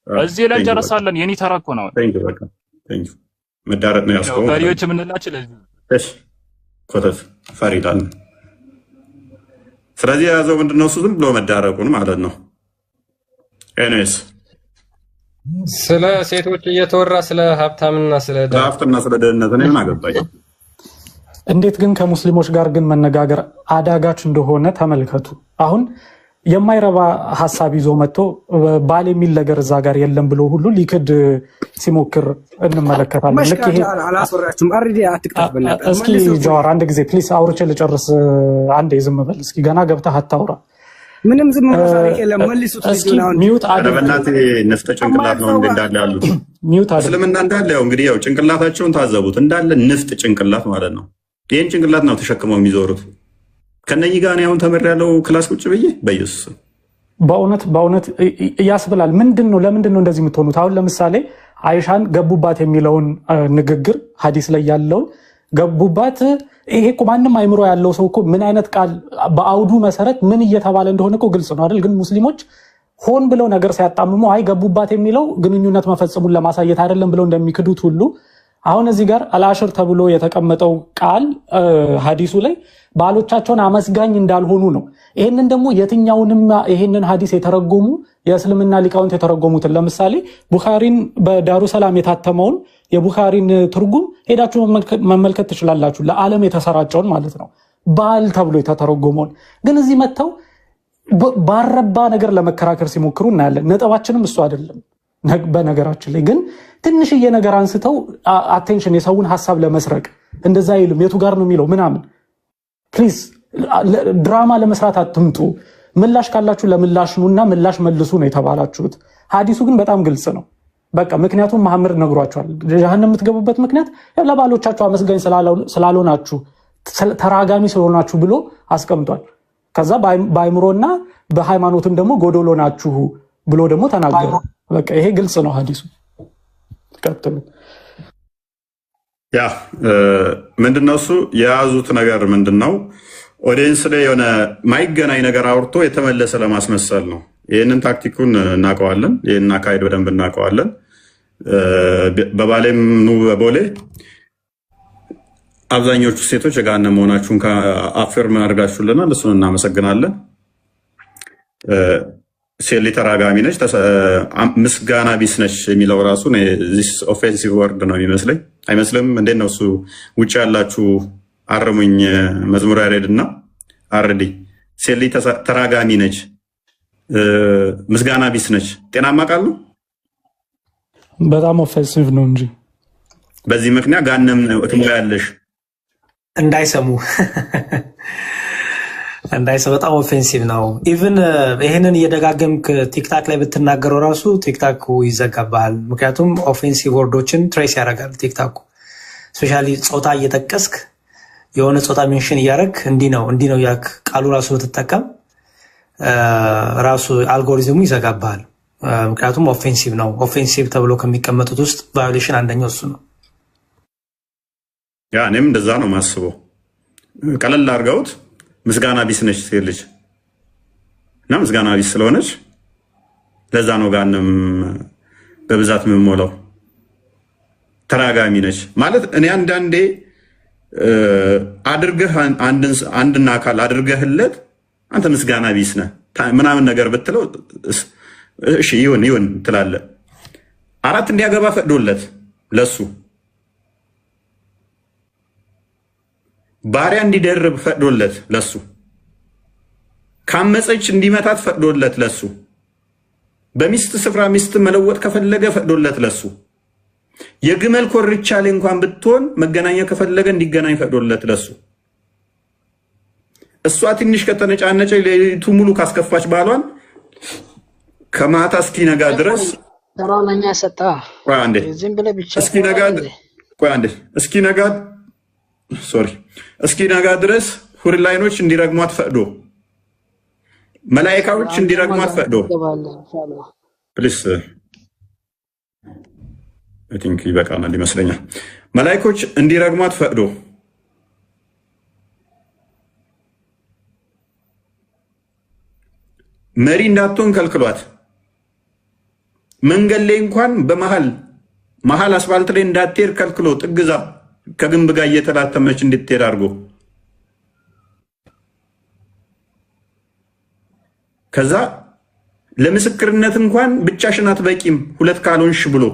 እዚህ ላይ እንጨርሳለን የኔ ተራ እኮ ነው ቴንክ ዩ መዳረጥ ነው ያስቆው ፈሪዎች የምንላቸው ለዚህ እሺ ኮተት ፈሪዳን ስለዚህ ያዘው ምንድነው እሱ ዝም ብሎ መዳረቁን ማለት ነው ኤኒዌይስ ስለ ሴቶች እየተወራ ስለ ሀብታምና ስለ ድህነት እኔ ምን አገባኝ እንዴት ግን ከሙስሊሞች ጋር ግን መነጋገር አዳጋች እንደሆነ ተመልከቱ አሁን የማይረባ ሐሳብ ይዞ መጥቶ ባል የሚል ነገር እዛ ጋር የለም ብሎ ሁሉ ሊክድ ሲሞክር እንመለከታለን ልክ ይሄ አላስወራችሁም አርዲ አትቀበልና እስኪ ጃዋር አንድ ጊዜ ፕሊስ አውርቼ ልጨርስ አንዴ ዝም በል እስኪ ገና ገብተህ አታውራ ምንም ዝም ማለት የለም መልሱት ልጅና ሚውት አደረበናት ንፍጥ ጭንቅላት ነው እንዳለ ያሉት ሚውት አደረበ እስልምና እንዳለ ያው እንግዲህ ያው ጭንቅላታቸውን ታዘቡት እንዳለ ንፍጥ ጭንቅላት ማለት ነው ይሄን ጭንቅላት ነው ተሸክመው የሚዞሩት ከነኚህ ጋር ያውን ተመር ያለው ክላስ ቁጭ ብዬ በኢየሱስ በእውነት ያስብላል ምንድነው ለምንድነው እንደዚህ የምትሆኑት አሁን ለምሳሌ አይሻን ገቡባት የሚለውን ንግግር ሐዲስ ላይ ያለውን ገቡባት። ይሄ እኮ ማንም አይምሮ ያለው ሰው እኮ ምን አይነት ቃል በአውዱ መሰረት ምን እየተባለ እንደሆነ እኮ ግልጽ ነው አይደል? ግን ሙስሊሞች ሆን ብለው ነገር ሲያጣምሙ አይ ገቡባት የሚለው ግንኙነት መፈጸሙን ለማሳየት አይደለም ብለው እንደሚክዱት ሁሉ አሁን እዚህ ጋር አልአሽር ተብሎ የተቀመጠው ቃል ሐዲሱ ላይ ባሎቻቸውን አመስጋኝ እንዳልሆኑ ነው። ይሄንን ደግሞ የትኛውንም ይሄንን ሐዲስ የተረጎሙ የእስልምና ሊቃውንት የተረጎሙትን ለምሳሌ ቡኻሪን በዳሩ ሰላም የታተመውን የቡኻሪን ትርጉም ሄዳችሁ መመልከት ትችላላችሁ። ለዓለም የተሰራጨውን ማለት ነው፣ ባል ተብሎ የተተረጎመውን። ግን እዚህ መጥተው ባረባ ነገር ለመከራከር ሲሞክሩ እናያለን። ነጥባችንም እሱ አይደለም። በነገራችን ላይ ግን ትንሽዬ ነገር አንስተው አቴንሽን የሰውን ሐሳብ ለመስረቅ እንደዛ አይልም። የቱ ጋር ነው የሚለው ምናምን። ፕሊዝ ድራማ ለመስራት አትምጡ። ምላሽ ካላችሁ ለምላሽ ኑና ምላሽ መልሱ ነው የተባላችሁት። ሐዲሱ ግን በጣም ግልጽ ነው። በቃ ምክንያቱም መሐመድ ነግሯቸዋል። ጀሃነም የምትገቡበት ምክንያት ለባሎቻችሁ አመስጋኝ ስላልሆናችሁ ተራጋሚ ስለሆናችሁ ብሎ አስቀምጧል። ከዛ በአይምሮና በሃይማኖትም ደግሞ ጎዶሎ ናችሁ ብሎ ደግሞ ተናገረ። በቃ ይሄ ግልጽ ነው ሐዲሱ። ቀጥሉ። ያ ምንድነው እሱ የያዙት ነገር ምንድነው? ኦዲየንስ ላይ የሆነ ማይገናኝ ነገር አውርቶ የተመለሰ ለማስመሰል ነው። ይህንን ታክቲኩን እናውቀዋለን። ይህንን አካሄድ በደንብ እናውቀዋለን። በባሌም ኑ በቦሌ አብዛኞቹ ሴቶች የገሃነም መሆናችሁን አፍርም አድርጋችሁልናል። እሱን እናመሰግናለን። ሴሊ ተራጋሚ ነች፣ ምስጋና ቢስ ነች የሚለው ራሱ ኦፌንሲቭ ወርድ ነው የሚመስለኝ። አይመስልም? እንዴት ነው እሱ? ውጭ ያላችሁ አርሙኝ። መዝሙር ያሬድና አርዲ ሴሊ ተራጋሚ ነች፣ ምስጋና ቢስ ነች። ጤናማ ቃል ነው? በጣም ኦፌንሲቭ ነው እንጂ በዚህ ምክንያት ገሃነም ትሞያለሽ እንዳይሰሙ በጣም ኦፌንሲቭ ነው። ኢቭን ይሄንን እየደጋገምክ ቲክታክ ላይ ብትናገረው ራሱ ቲክታክ ይዘጋባል። ምክንያቱም ኦፌንሲቭ ወርዶችን ትሬስ ያደርጋል ቲክታክ። ስፔሻሊ ጾታ እየጠቀስክ የሆነ ጾታ ሜንሽን እያደረግ እንዲህ ነው ያክ ቃሉ ራሱ ብትጠቀም ራሱ አልጎሪዝሙ ይዘጋባል። ምክንያቱም ኦፌንሲቭ ነው። ኦፌንሲቭ ተብሎ ከሚቀመጡት ውስጥ ቫዮሌሽን አንደኛው እሱ ነው። ያ እኔም እንደዛ ነው ማስበው። ቀለል አድርገውት ምስጋና ቢስ ነች ሴት ልጅ እና ምስጋና ቢስ ስለሆነች ለዛ ነው ገሃነም በብዛት የምሞላው። ተራጋሚ ነች ማለት እኔ አንዳንዴ አድርገህ አንድን አካል አድርገህለት አንተ ምስጋና ቢስ ነህ ምናምን ነገር ብትለው እሺ ይሁን ትላለህ። 4 እንዲያገባ ፈቅዶለት ለሱ ባሪያ እንዲደርብ ፈቅዶለት ለሱ ካመፀች እንዲመታት ፈቅዶለት ለሱ በሚስት ስፍራ ሚስት መለወጥ ከፈለገ ፈቅዶለት ለሱ የግመል ኮርቻ ላይ እንኳን ብትሆን መገናኛ ከፈለገ እንዲገናኝ ፈቅዶለት ለሱ እሷ ትንሽ ከተነጫነጨ ሌሊቱ ሙሉ ካስከፋች ባሏን ከማታ እስኪነጋ ድረስ ተራማኛ ሰጣ ዝም ብለ ብቻ እስኪነጋ ድረስ ሁርላይኖች እንዲረግሟት ፈቅዶ መላእክቶች እንዲረግሟት ፈቅዶ ፕሊስ አይ ቲንክ ይበቃናል ይመስለኛል። መላእክቶች እንዲረግሟት ፈቅዶ መሪ እንዳትሆን ከልክሏት መንገድ ላይ እንኳን በመሃል አስፋልት ላይ እንዳትሄድ ከልክሎ ጥግዛ ከግንብ ጋር እየተላተመች እንድትሄድ አድርጎ ከዛ ለምስክርነት እንኳን ብቻሽን አትበቂም 2 ካልሆንሽ ብሎ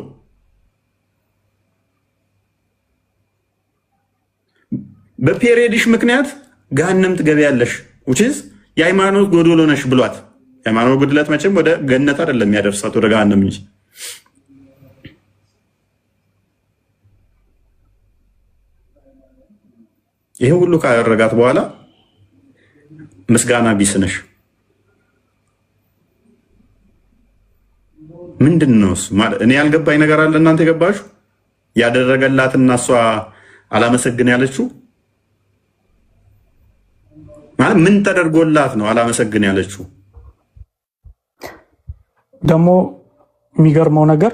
በፔሬዲሽ ምክንያት ገሃነም ትገቢያለሽ which የሃይማኖት ጎዶሎ ነሽ ብሏት። የሃይማኖት ጉድለት መቼም ወደ ገነት አይደለም የሚያደርሳት ወደ ገሃነም እንጂ። ይሄ ሁሉ ካደረጋት በኋላ ምስጋና ቢስ ነሽ ምንድነው እሱ ማለት? እኔ ያልገባኝ ነገር አለ እናንተ የገባችሁ ያደረገላትና እሷ አላመሰግን ያለችው ማለት ምን ተደርጎላት ነው አላመሰግን ያለችው? ደግሞ የሚገርመው ነገር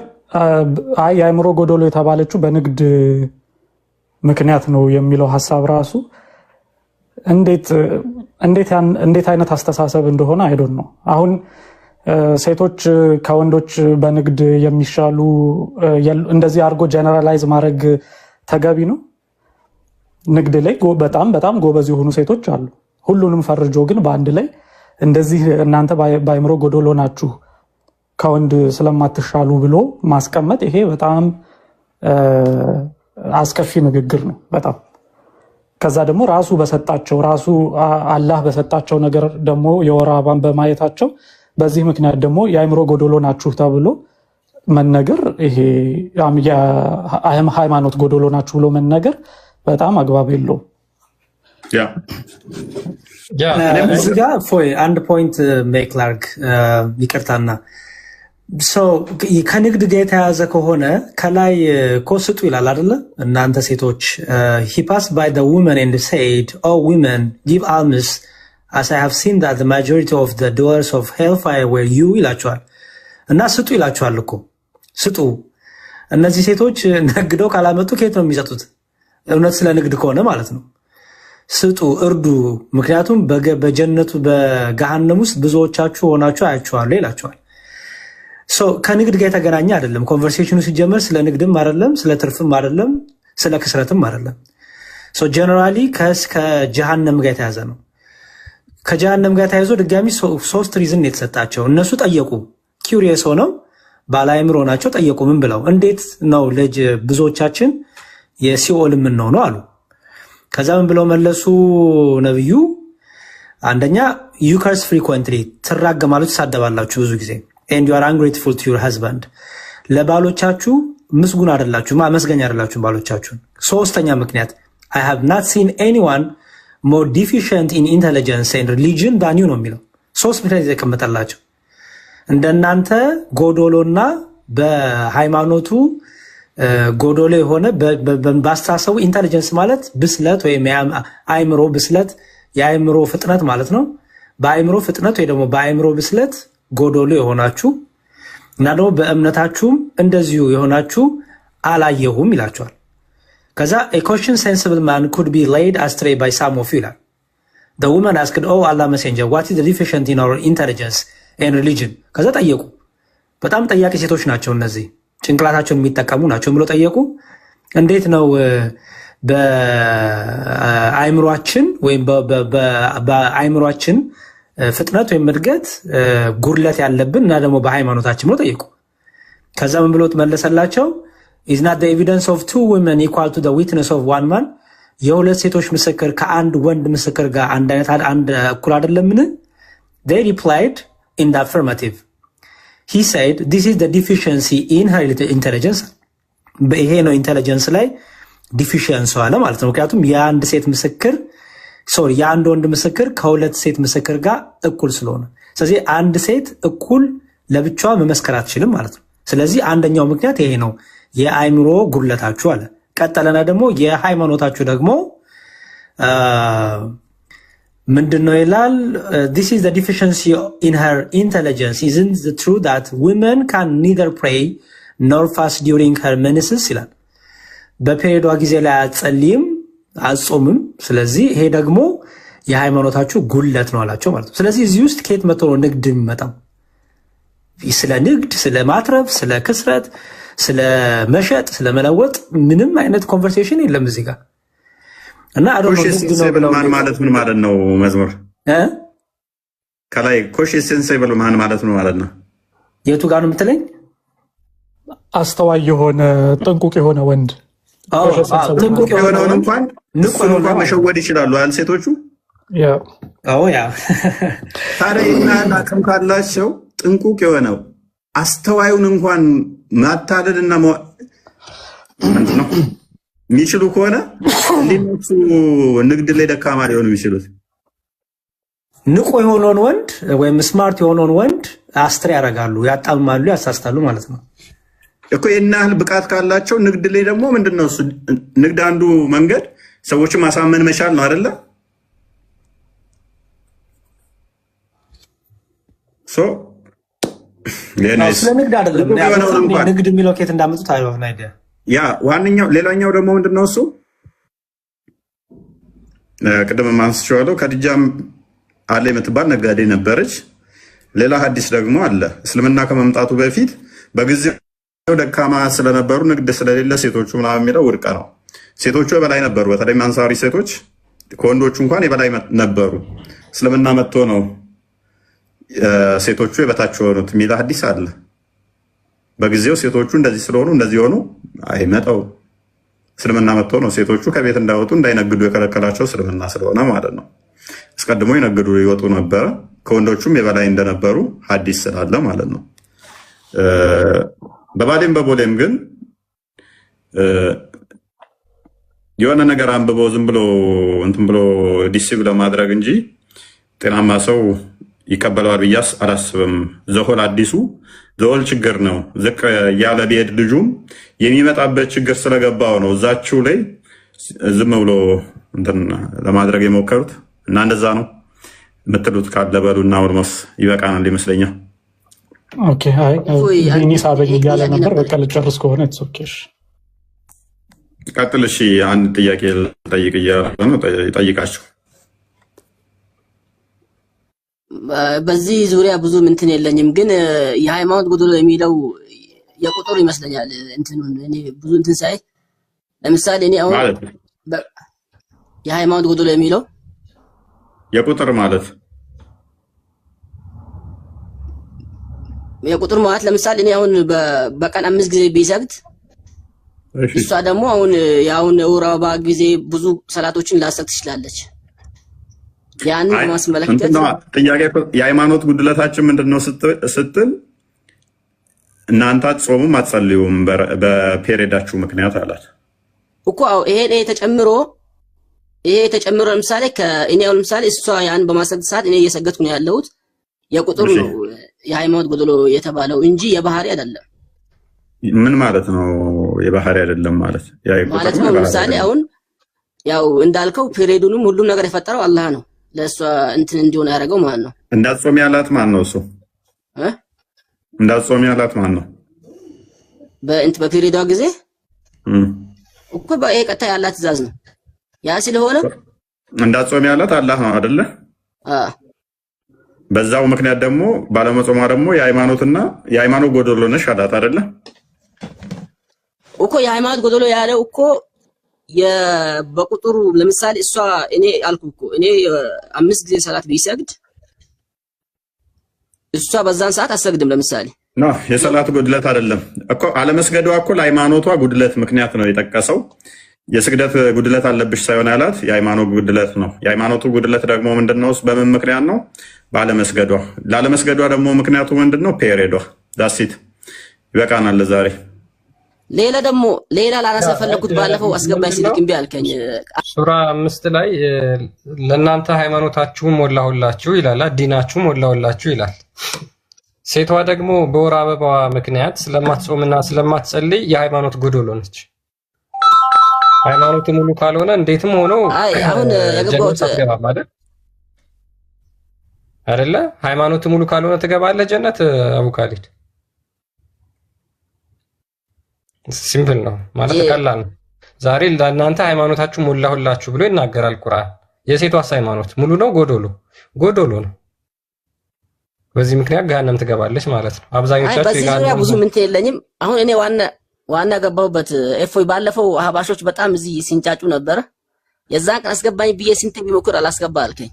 አይ የአእምሮ ጎዶሎ የተባለችው በንግድ ምክንያት ነው የሚለው ሐሳብ ራሱ እንዴት አይነት አስተሳሰብ እንደሆነ አይዶን ነው። አሁን ሴቶች ከወንዶች በንግድ የሚሻሉ እንደዚህ አድርጎ ጀነራላይዝ ማድረግ ተገቢ ነው? ንግድ ላይ በጣም ጎበዝ የሆኑ ሴቶች አሉ። ሁሉንም ፈርጆ ግን በአንድ ላይ እንደዚህ እናንተ በአእምሮ ጎዶሎ ናችሁ ከወንድ ስለማትሻሉ ብሎ ማስቀመጥ ይሄ በጣም አስከፊ ንግግር ነው በጣም። ከዛ ደግሞ ራሱ አላህ በሰጣቸው ነገር ደግሞ የወር አበባን በማየታቸው በዚህ ምክንያት ደግሞ የአእምሮ ጎዶሎ ናችሁ ተብሎ መነገር ይሄ ሃይማኖት ጎዶሎ ናችሁ ብሎ መነገር በጣም አግባብ የለውም። እዚህ ጋር አንድ ፖይንት ሜክ ላርግ ይቅርታና ከንግድ ጋር የተያዘ ከሆነ ከላይ ኮስጡ ይላል አይደለ? እናንተ ሴቶች he passed by the women and said, "Oh women, give alms as I have seen that the majority of the doors of hellfire were you." ይላቸዋል እና ስጡ ይላቸዋል እኮ ስጡ። እነዚህ ሴቶች ነግደው ካላመጡ ከየት ነው የሚሰጡት? እውነት ስለ ንግድ ከሆነ ማለት ነው። ስጡ፣ እርዱ። ምክንያቱም በጀነቱ በገሃነም ውስጥ ብዙዎቻችሁ ሆናችሁ አያችኋለሁ ይላቸዋል። ከንግድ ጋር የተገናኘ አይደለም ኮንቨርሴሽኑ ሲጀመር። ስለ ንግድም አይደለም፣ ስለ ትርፍም አይደለም፣ ስለ ክስረትም አይደለም። ጀነራሊ ከጀሃነም ጋር የተያዘ ነው። ከጀሃነም ጋር ተያይዞ ድጋሚ 3 ሪዝን የተሰጣቸው። እነሱ ጠየቁ፣ ኪውሪየስ ሆነው ባለአእምሮ ናቸው። ጠየቁ ምን ብለው? እንዴት ነው ልጅ ብዙዎቻችን የሲኦል ምን ነው አሉ። ከዛ ምን ብለው መለሱ ነብዩ? አንደኛ you curse frequently ትራገማላችሁ፣ ትሳደባላችሁ ብዙ ጊዜ and you are ungrateful to your husband ለባሎቻችሁ ምስጉን አይደላችሁ፣ ማመስገኛ አይደላችሁ ባሎቻችሁን። ሶስተኛ ምክንያት I have not seen anyone more deficient in intelligence and religion than you ነው የሚለው። 3 ምክንያት የተቀመጠላቸው እንደናንተ ጎዶሎና በሃይማኖቱ ጎዶሎ የሆነ በአስተሳሰቡ ኢንተለጀንስ ማለት ብስለት ወይም የአእምሮ ብስለት የአእምሮ ፍጥነት ማለት ነው። በአእምሮ ፍጥነት ወይ ደግሞ በአእምሮ ብስለት ጎዶሎ የሆናችሁ እና ደግሞ በእምነታችሁም እንደዚሁ የሆናችሁ አላየሁም ይላቸዋል። ከዛ a caution sensible man could be led astray by some of you ይላል። The woman asked, "Oh Allah messenger, what is the deficient in our intelligence and religion?" ከዛ ጠየቁ። በጣም ጠያቂ ሴቶች ናቸው እነዚህ፣ ጭንቅላታቸውን የሚጠቀሙ ናቸው ብሎ ጠየቁ። እንዴት ነው በአእምሯችን ወይም በአእምሯችን ፍጥነት ወይም እድገት ጉድለት ያለብን እና ደግሞ በሃይማኖታችን ብሎ ጠየቁ። ከዛ ምን ብሎ መለሰላቸው? is not the evidence of 2 women equal to the witness of 1 man? የሁለት ሴቶች ምስክር ከአንድ ወንድ ምስክር ጋር አንድ እኩል አይደለምን? They replied in the affirmative. He said, "This is the deficiency in her intelligence." ይሄ ነው ኢንተለጀንስ ላይ ዲፊሽንስ አለ ማለት ነው። ምክንያቱም የአንድ ሴት ምስክር የአንድ ወንድ ምስክር ከሁለት ሴት ምስክር ጋር እኩል ስለሆነ፣ ስለዚህ አንድ ሴት እኩል ለብቻዋ መመስከር አትችልም ማለት ነው። ስለዚህ አንደኛው ምክንያት ይሄ ነው፣ የአእምሮ ጉድለታችሁ አለ። ቀጠለና ደግሞ የሃይማኖታችሁ ደግሞ ምንድነው ይላል? This is the deficiency in her intelligence. Isn't it true that women can neither pray nor fast during her menses ይላል። በፔሪዮዷ ጊዜ ላይ አትጸልይም አትጾምም። ስለዚህ ይሄ ደግሞ የሃይማኖታችሁ ጉድለት ነው አላቸው ማለት ነው። ስለዚህ እዚህ ውስጥ ከየት መጥቶ ነው ንግድ የሚመጣው? ስለ ንግድ፣ ስለ ማትረፍ፣ ስለ ክስረት፣ ስለ መሸጥ፣ ስለ መለወጥ ምንም አይነት ኮንቨርሴሽን የለም እዚህ ጋር። እና ማን ማለት ምን ማለት ነው? መዝሙር ከላይ ኮሽ ሴንሴብል ማን ማለት ነው ማለት ነው? የቱ ጋር ነው የምትለኝ? አስተዋይ የሆነ ጥንቁቅ የሆነ ወንድ ጥንቁቅ የሆነውን እንኳን መሸወድ ይችላሉ አይደል ሴቶቹ? ያ ታዲያ እና አቅም ካላቸው ጥንቁቅ የሆነው አስተዋዩን እንኳን ማታለልና ምንድን ነው የሚችሉ ከሆነ እንዴት ንግድ ላይ ደካማ ሊሆኑ የሚችሉት? ንቁ የሆነውን ወንድ ወይም ስማርት የሆነውን ወንድ አስትሬ ያደርጋሉ፣ ያጣምማሉ፣ ያሳስታሉ ማለት ነው እኮ። የናህል ብቃት ካላቸው ንግድ ላይ ደግሞ ምንድነው እሱ? ንግድ አንዱ መንገድ ሰዎችን ማሳመን መቻል ነው አይደለ? ስለንግድ አይደለም ንግድ የሚለው ከየት እንዳመጡት አይሆን አይዲያ ያ ዋንኛው ሌላኛው ደግሞ ምንድነው እሱ ቅድም ማንስቻለሁ ከድጃም አለ የምትባል ነጋዴ ነበረች ሌላ ሐዲስ ደግሞ አለ እስልምና ከመምጣቱ በፊት በጊዜው ደካማ ስለነበሩ ንግድ ስለሌለ ሴቶቹ ምናምን የሚለው ውድቀ ነው ሴቶቹ የበላይ ነበሩ በተለይ አንሳሪ ሴቶች ከወንዶቹ እንኳን የበላይ ነበሩ እስልምና መጥቶ ነው ሴቶቹ የበታች ሆኑት የሚል ሐዲስ አለ በጊዜው ሴቶቹ እንደዚህ ስለሆኑ እንደዚህ ሆኑ አይመጣው እስልምና መጥቶ ነው ሴቶቹ ከቤት እንዳይወጡ እንዳይነግዱ የከለከላቸው እስልምና ስለሆነ ማለት ነው አስቀድሞ ይነግዱ ይወጡ ነበር ከወንዶቹም የበላይ እንደነበሩ ሐዲስ ስላለ ማለት ነው በባሌም በቦሌም ግን የሆነ ነገር አንብበው ዝም ብሎ እንትን ብሎ ዲሲብ ለማድረግ እንጂ ጤናማ ሰው ይቀበለዋል ብያስ አላስብም ዘሆል አዲሱ ዘሆል ችግር ነው ዝቅ ያለ ቢሄድ ልጁም የሚመጣበት ችግር ስለገባው ነው እዛችሁ ላይ ዝም ብሎ እንትን ለማድረግ የሞከሩት እና እንደዛ ነው የምትሉት ካለ በሉና ኦልሞስ ይበቃናል ይመስለኛል ኦኬ አይ እኔ ሳበኝ ያለ ነበር በቃ ልጨርስ ከሆነ ኦኬሽ ቀጥል እሺ አንድ ጥያቄ ጠይቃችሁ በዚህ ዙሪያ ብዙ እንትን የለኝም ግን የሃይማኖት ጎደሎ የሚለው የቁጥር ይመስለኛል እንትኑን እኔ ብዙ እንትን ሳይ ለምሳሌ እኔ አሁን የሃይማኖት ጎደሎ የሚለው የቁጥር ማለት የቁጥር ማለት ለምሳሌ እኔ አሁን በቀን 5 ጊዜ ቢሰግድ እሷ ደግሞ አሁን ያውን ወራባ ጊዜ ብዙ ሰላቶችን ላሰጥ ትችላለች ያንን ማስመለከት ጥያቄ የሃይማኖት ጉድለታችን ምንድነው ስትል እናንተ ጾሙም አትጸልዩም በፔሪዳችሁ ምክንያት አላት እኮ ይሄ ተጨምሮ ለምሳሌ ከእኔው ለምሳሌ እሷ ያን በማሰግድ ሰዓት እኔ እየሰገድኩ ነው ያለሁት የቁጥር ነው የሃይማኖት ጎደሎ የተባለው እንጂ የባህሪ አይደለም ምን ማለት ነው የባህሪ አይደለም ማለት ማለት ነው ለምሳሌ አሁን ያው እንዳልከው ፔሪዱንም ሁሉም ነገር የፈጠረው አላህ ነው ለሷ እንትን እንዲሆን ያደረገው ማለት ነው እንዳጾም ያላት ማን ነው እሱ እንዳጾም ያላት ማን ነው በፔሪዷ ጊዜ እኮ በቀጥታ ያላት ትእዛዝ ነው ያ ስለሆነ እንዳጾም ያላት አላህ ነው አይደለ በዛው ምክንያት ደግሞ ባለመጾሟ ደግሞ የሃይማኖት ጎደሎ ነሽ አላት አይደለ እኮ የሃይማኖት ጎደሎ ያለው እኮ በቁጥሩ ለምሳሌ እሷ እኔ አልኩ እኮ እኔ 5 ጊዜ ሰላት ቢሰግድ እሷ በዛን ሰዓት አሰግድም ለምሳሌ ነው የሰላት ጉድለት አይደለም እኮ አለመስገዷ እኮ ለሃይማኖቷ ጉድለት ምክንያት ነው የጠቀሰው የስግደት ጉድለት አለብሽ ሳይሆን ያላት የሃይማኖት ጉድለት ነው የሃይማኖቱ ጉድለት ደግሞ ምንድነው በምን ምክንያት ነው ባለመስገዷ ላለመስገዷ ደግሞ ምክንያቱ ምንድነው ፔሪዷ ዳሲት ይበቃናል ለዛሬ ሌላ ላነሳ ፈለኩት ባለፈው አስገባኝ ሲልክ እምቢ አልከኝ ሱራ 5 ላይ ለእናንተ ሃይማኖታችሁም ሞላሁላችሁ ይላል ዲናችሁም ሞላሁላችሁ ይላል ሴቷ ደግሞ በወር አበባዋ ምክንያት ስለማትጾምና ስለማትጸልይ የሃይማኖት ጎደሎ ነች ሃይማኖቱ ሙሉ ካልሆነ እንዴትም ሆኖ አሁን የገባው አይደለ ሃይማኖቱ ሙሉ ካልሆነ ትገባለህ ጀነት አቡካሊድ ሲምፕል ነው ማለት ቀላል ነው ዛሬ ለእናንተ ሃይማኖታችሁ ሞላሁላችሁ ብሎ ይናገራል ቁርአን የሴቷስ ሃይማኖት ሙሉ ነው ጎዶሎ ነው በዚህ ምክንያት ገሃነም ትገባለች ማለት ነው አብዛኞቻችሁ ይጋና ብዙ ምን የለኝም አሁን እኔ ዋና ገባሁበት ኤፎይ ባለፈው አህባሾች በጣም እዚህ ሲንጫጩ ነበር የዛን ቀን አስገባኝ ብዬ ስንት ቢሞክር አላስገባ አልከኝ